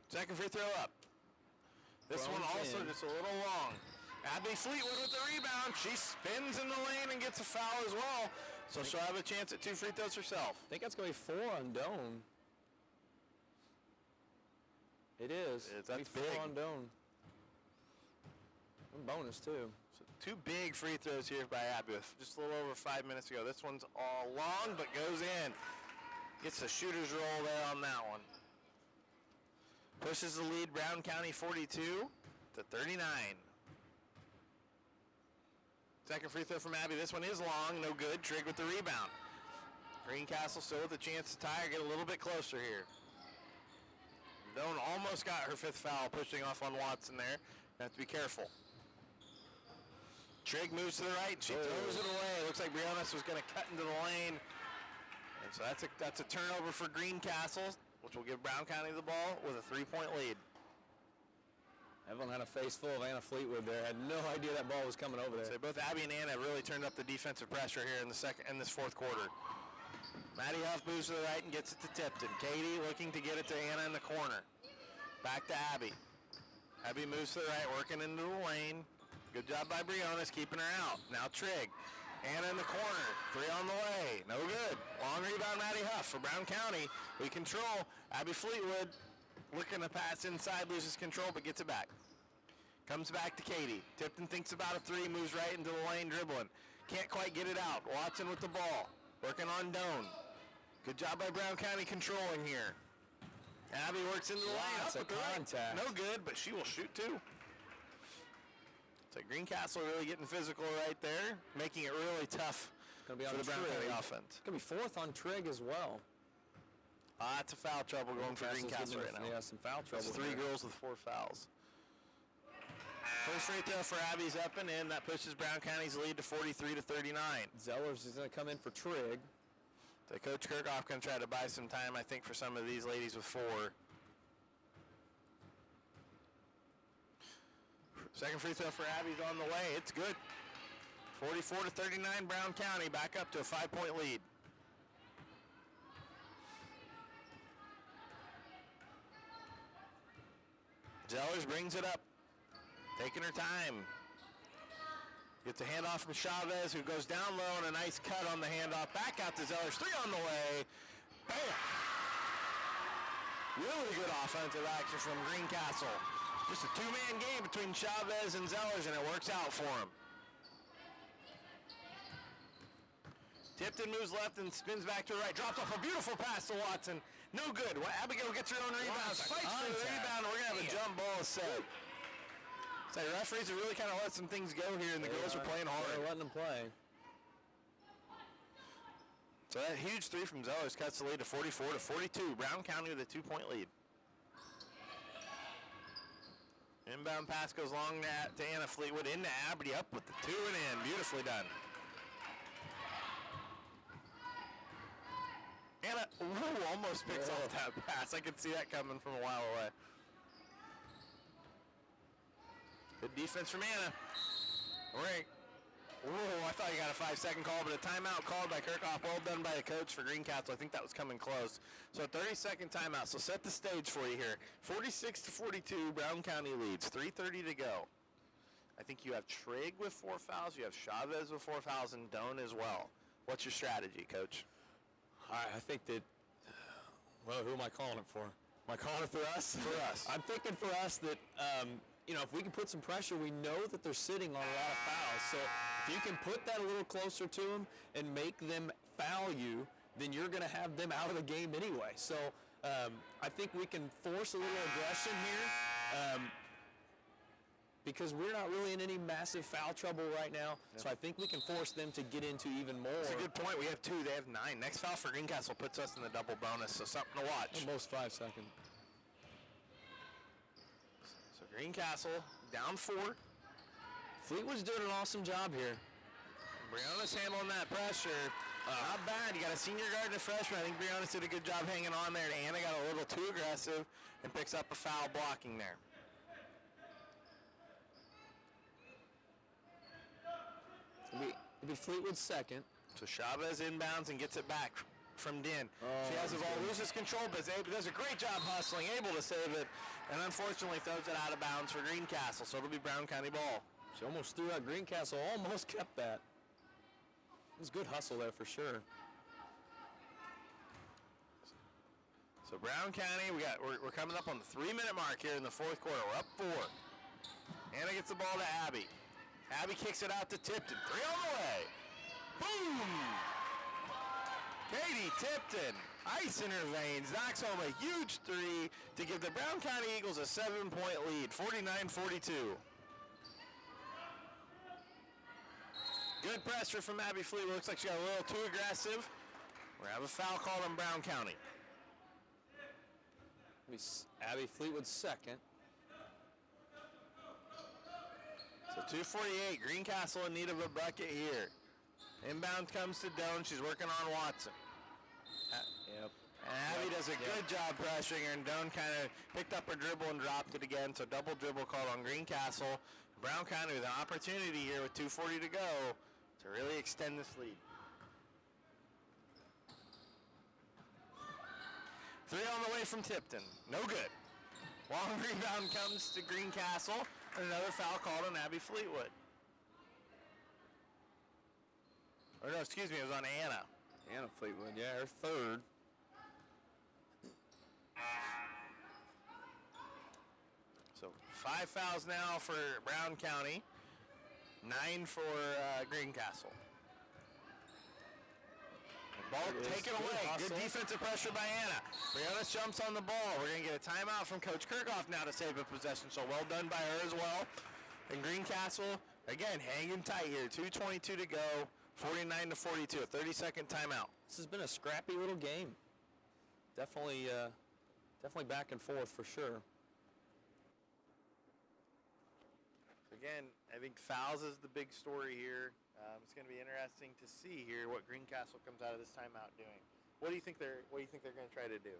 Second free throw up. This one also just a little long. Abby Fleetwood with the rebound. She spins in the lane and gets a foul as well. So she'll have a chance at 2 free throws herself. I think that's going to be 4 on Doan. It is. That's four big. on Doan. And bonus, too. So 2 big free throws here by Abby with just a little over 5 minutes ago. This one's all long, but goes in. Gets a shooter's roll there on that one. Pushes the lead, Brown County 42 to 39. Second free throw from Abby. This one is long, no good. Trigg with the rebound. Greencastle still with a chance to tie or get a little bit closer here. Doan almost got her 5th foul, pushing off on Watson there. Have to be careful. Trigg moves to the right. She throws it away. Looks like Briones was going to cut into the lane. And so that's a turnover for Greencastle, which will give Brown County the ball with a 3-point lead. Everyone had a face full of Anna Fleetwood there. Had no idea that ball was coming over there. So both Abby and Anna really turned up the defensive pressure here in this 4th quarter. Maddie Huff moves to the right and gets it to Tipton. Katie looking to get it to Anna in the corner. Back to Abby. Abby moves to the right, working into the lane. Good job by Briones keeping her out. Now Trigg. Anna in the corner. 3 on the way. No good. Long rebound, Maddie Huff for Brown County. We control. Abby Fleetwood looking to pass inside, loses control, but gets it back. Comes back to Katie. Tipton thinks about a 3, moves right into the lane, dribbling. Can't quite get it out. Watson with the ball. Working on Doan. Good job by Brown County controlling here. Abby works into the lane. Lots of contact. No good, but she will shoot too. So Greencastle really getting physical right there, making it really tough for the Brown County offense. It's going to be 4th on Trigg as well. That's a foul trouble going for Greencastle right now. Yeah, some foul trouble. It's 3 girls with 4 fouls. First free throw for Abby's up and in. That pushes Brown County's lead to 43 to 39. Zellers is going to come in for Trigg. So Coach Kirchhoff going to try to buy some time, I think, for some of these ladies with 4. Second free throw for Abby's on the way. It's good. 44 to 39, Brown County back up to a 5-point lead. Zellers brings it up, taking her time. Gets a handoff from Chavez, who goes down low, and a nice cut on the handoff. Back out to Zellers, 3 on the way. Bam! Really good offensive action from Greencastle. Just a 2-man game between Chavez and Zellers, and it works out for him. Tipton moves left and spins back to the right. Drops off a beautiful pass to Watson. No good. Well, Abigail gets her own rebound. Fights for the rebound. We're going to have a jump ball set. So the referees have really kind of let some things go here, and the girls are playing hard. They're letting them play. So that huge 3 from Zellers cuts the lead to 44 to 42. Brown County with a 2-point lead. Inbound pass goes long to Anna Fleetwood into Abby, up with the 2 and in. Beautifully done. Anna almost picks off that pass. I could see that coming from a while away. Good defense from Anna. Right. I thought you got a 5-second call, but a timeout called by Kirchhoff. Well done by the coach for Greencastle. I think that was coming close. So a 30-second timeout. So set the stage for you here. 46 to 42, Brown County leads. 3:30 to go. I think you have Trigg with 4 fouls. You have Chavez with 4 fouls, and Doan as well. What's your strategy, Coach? I think that, well, who am I calling it for? Am I calling it for us? For us. I'm thinking for us that, if we can put some pressure, we know that they're sitting on a lot of fouls. So if you can put that a little closer to them and make them foul you, then you're going to have them out of the game anyway. So I think we can force a little aggression here because we're not really in any massive foul trouble right now. Yep. So I think we can force them to get into even more. That's a good point. We have 2. They have 9. Next foul for Greencastle puts us in the double bonus, so something to watch. Almost 5 seconds. So Greencastle down 4. Fleetwood's doing an awesome job here. Brianna's handling that pressure. Not bad. You got a senior guard and a freshman. I think Brianna did a good job hanging on there. Anna got a little too aggressive and picks up a foul blocking there. It'll be Fleetwood's second. So Chavez inbounds and gets it back from Din. She has the ball, loses control, but does a great job hustling, able to save it, and unfortunately throws it out of bounds for Greencastle, so it'll be Brown County ball. She almost threw out Greencastle, almost kept that. It was good hustle there for sure. So Brown County, we're coming up on the 3-minute mark here in the 4th quarter. We're up 4. Anna gets the ball to Abby. Abby kicks it out to Tipton. 3 on the way. Boom! Katie Tipton, ice in her veins, knocks home a huge 3 to give the Brown County Eagles a 7-point lead, 49-42. Good pressure from Abby Fleetwood. Looks like she got a little too aggressive. We have a foul called on Brown County. Abby Fleetwood's second. So 2:48, Greencastle in need of a bucket here. Inbound comes to Doan. She's working on Watson. Yep. And Abby does a good job pressuring her, and Doan kind of picked up her dribble and dropped it again. So double dribble called on Greencastle. Brown County with an opportunity here with 2:40 to go to really extend this lead. 3 on the way from Tipton. No good. Long rebound comes to Greencastle. And another foul called on Abby Fleetwood. Or no, excuse me, it was on Anna. Anna Fleetwood, yeah, her third. So 5 fouls now for Brown County. 9 for Greencastle. Ball taken away. Good defensive pressure by Anna. Brianna jumps on the ball. We're going to get a timeout from Coach Kirchhoff now to save a possession. So well done by her as well. And Greencastle, again, hanging tight here. 2:22 to go. 49-42. A 30-second timeout. This has been a scrappy little game. Definitely back and forth for sure. Again, I think fouls is the big story here. It's going to be interesting to see here what Greencastle comes out of this timeout doing. What do you think they're going to try to do?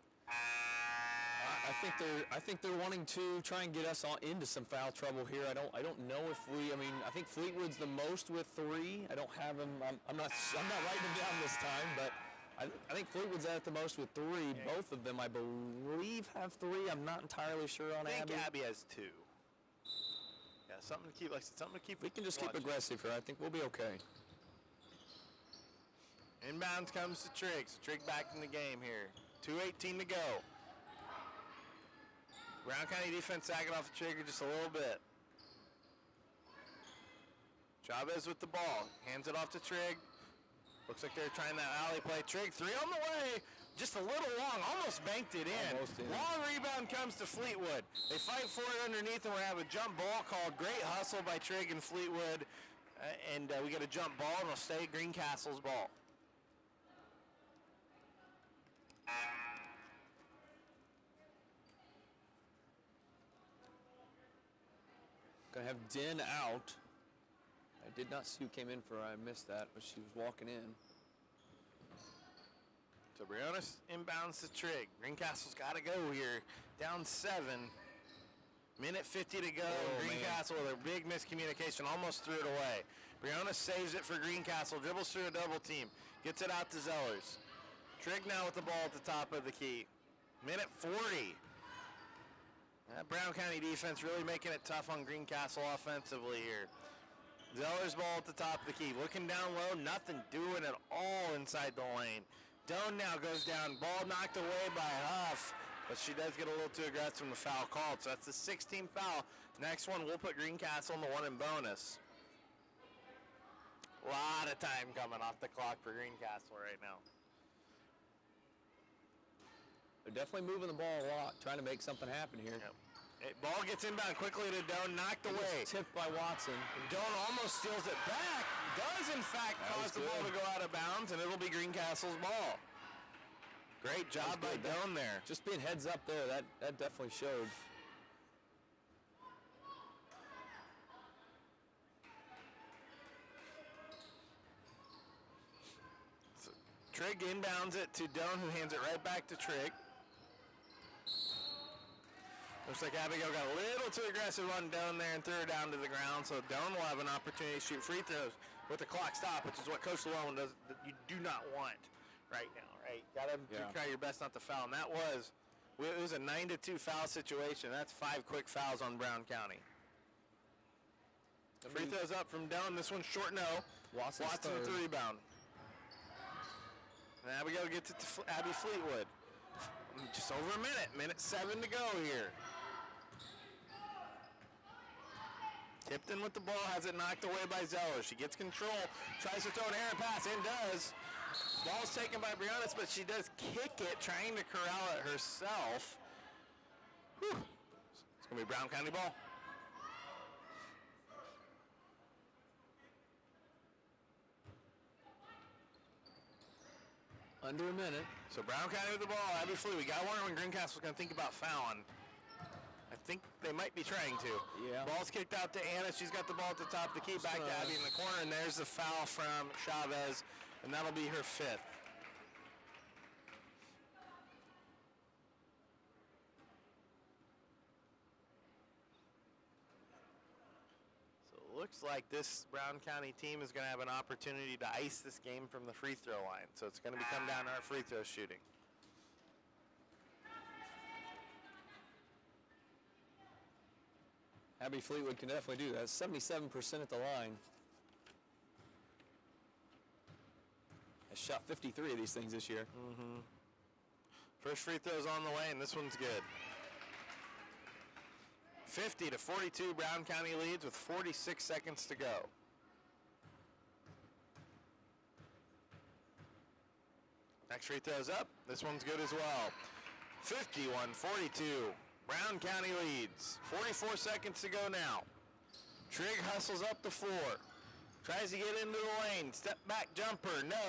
I think they're wanting to try and get us all into some foul trouble here. I don't know if I think Fleetwood's the most with 3. I don't have him. I'm not writing them down this time, but I think Fleetwood's at the most with 3. Okay. Both of them, I believe, have 3. I'm not entirely sure on Abby. I think Abby has 2. Yeah, something to keep. Like something to keep. We can just keep aggressive here. I think we'll be okay. Inbounds comes to Trigg. So Trigg back in the game here. 2:18 to go. Brown County defense sagging off the trigger just a little bit. Chavez with the ball. Hands it off to Trigg. Looks like they're trying that alley play. Trigg, 3 on the way. Just a little long. Almost banked it in. Long rebound comes to Fleetwood. They fight for it underneath, and we have a jump ball called. Great hustle by Trigg and Fleetwood. And we get a jump ball, and it'll stay Greencastle's ball. Gonna have Din out. I did not see who came in for her. I missed that, but she was walking in. So Brianna inbounds to Trigg. Greencastle's got to go here. Down 7. Minute 50 to go. Greencastle with a big miscommunication. Almost threw it away. Brianna saves it for Greencastle. Dribbles through a double team. Gets it out to Zellers. Trigg now with the ball at the top of the key. Minute 40. That Brown County defense really making it tough on Greencastle offensively here. Zellers ball at the top of the key. Looking down low. Nothing doing at all inside the lane. Doan now goes down. Ball knocked away by Huff. but she does get a little too aggressive from the foul called. So that's the 16th foul. Next one, we'll put Greencastle in the 1 in bonus. A lot of time coming off the clock for Greencastle right now. They're definitely moving the ball a lot, trying to make something happen here. Yep. Ball gets inbound quickly to Doan, knocked away. Tipped by Watson. Doan almost steals it back. Does, in fact, cause the ball to go out of bounds, and it'll be Greencastle's ball. Great job by Doan there. Just being heads up there, that definitely showed. So, Trigg inbounds it to Doan, who hands it right back to Trigg. Looks like Abigail got a little too aggressive on Doan there and threw her down to the ground, so Doan will have an opportunity to shoot free throws with the clock stop, which is what Coach Llewellyn does. That you do not want right now, right? Got to try your best not to foul, and that was, it was a 9-2 foul situation. That's 5 quick fouls on Brown County. Free throws up from Doan. This one's short, no. Watson with the rebound. And Abigail gets it to Abby Fleetwood. Just over a minute 7 to go here. Tipton with the ball, has it knocked away by Zeller. She gets control, tries to throw an errant pass, and does. Ball's taken by Brianna, but she does kick it, trying to corral it herself. Whew. It's going to be Brown County ball. Under a minute. So Brown County with the ball, Abby Flew. We got to wonder when Greencastle's going to think about fouling. I think they might be trying to. Yeah. Ball's kicked out to Anna. She's got the ball at the top of the key. Back to Abby in the corner, and there's the foul from Chavez, and that'll be her 5th. So it looks like this Brown County team is going to have an opportunity to ice this game from the free throw line. So it's going to come down to our free throw shooting. Abby Fleetwood can definitely do that. 77% at the line. Has shot 53 of these things this year. Mm-hmm. First free throw's on the way, and this one's good. 50-42, Brown County leads with 46 seconds to go. Next free throw's up. This one's good as well. 51-42. Brown County leads. 44 seconds to go now. Trigg hustles up the floor. Tries to get into the lane. Step back jumper. No.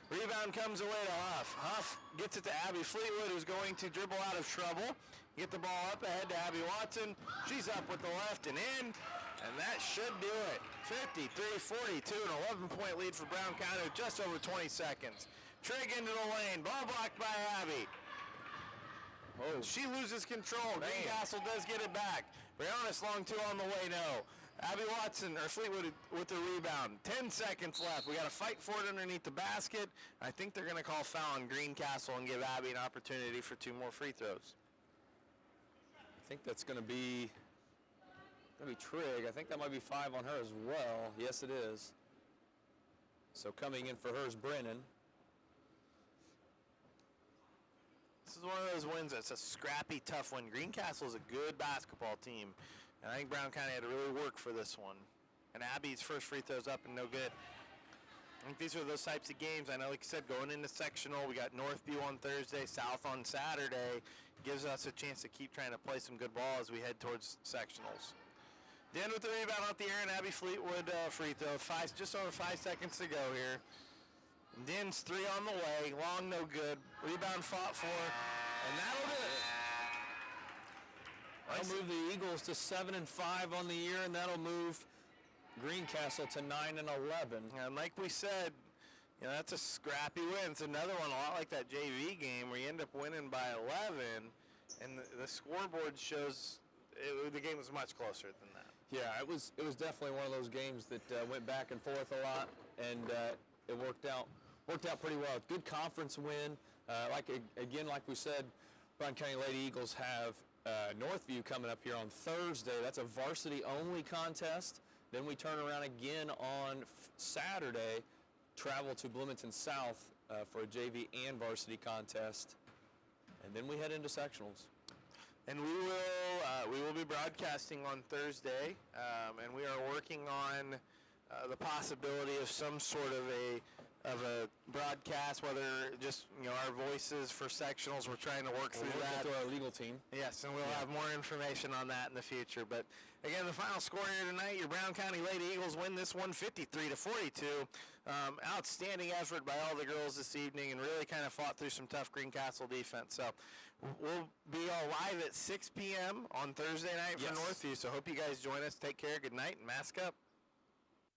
Rebound comes away to Huff. Huff gets it to Abby Fleetwood, who's going to dribble out of trouble. Get the ball up ahead to Abby Watson. She's up with the left and in. And that should do it. 53-42, an 11-point lead for Brown County with just over 20 seconds. Trigg into the lane. Ball blocked by Abby. Oh. She loses control. Greencastle does get it back. Brianna's long two on the way, no. Abby Watson, or Fleetwood with the rebound. 10 seconds left. We got to fight for it underneath the basket. I think they're going to call foul on Greencastle and give Abby an opportunity for 2 more free throws. I think that's going to be Trigg. I think that might be 5 on her as well. Yes, it is. So coming in for her is Brennan. This is one of those wins that's a scrappy, tough win. Greencastle is a good basketball team, and I think Brown County had to really work for this one. And Abby's first free throw's up and no good. I think these are those types of games. I know, like I said, going into sectional, we got Northview on Thursday, South on Saturday. Gives us a chance to keep trying to play some good ball as we head towards sectionals. Den with the rebound out the air, and Abby Fleetwood free throw. Just over 5 seconds to go here. Den's 3 on the way, long no good. Rebound fought for, and that'll do it. That'll move the Eagles to 7-5 on the year, and that'll move Greencastle to 9-11. And like we said, you know, that's a scrappy win. It's another one, a lot like that JV game where you end up winning by 11, and the scoreboard shows the game was much closer than that. Yeah, it was definitely one of those games that went back and forth a lot, and it worked out pretty well. Good conference win. Like we said, Brown County Lady Eagles have Northview coming up here on Thursday. That's a varsity-only contest. Then we turn around again on Saturday, travel to Bloomington South for a JV and varsity contest. And then we head into sectionals. And we will be broadcasting on Thursday, and we are working on the possibility of some sort of a broadcast, whether just our voices for sectionals. We're trying to work through that through our legal team. Yes, and we'll have more information on that in the future. But again, the final score here tonight: your Brown County Lady Eagles win this one, 53-42. Outstanding effort by all the girls this evening, and really kind of fought through some tough Greencastle defense. So we'll be all live at 6 p.m. on Thursday night for Northview. So hope you guys join us. Take care. Good night, and mask up.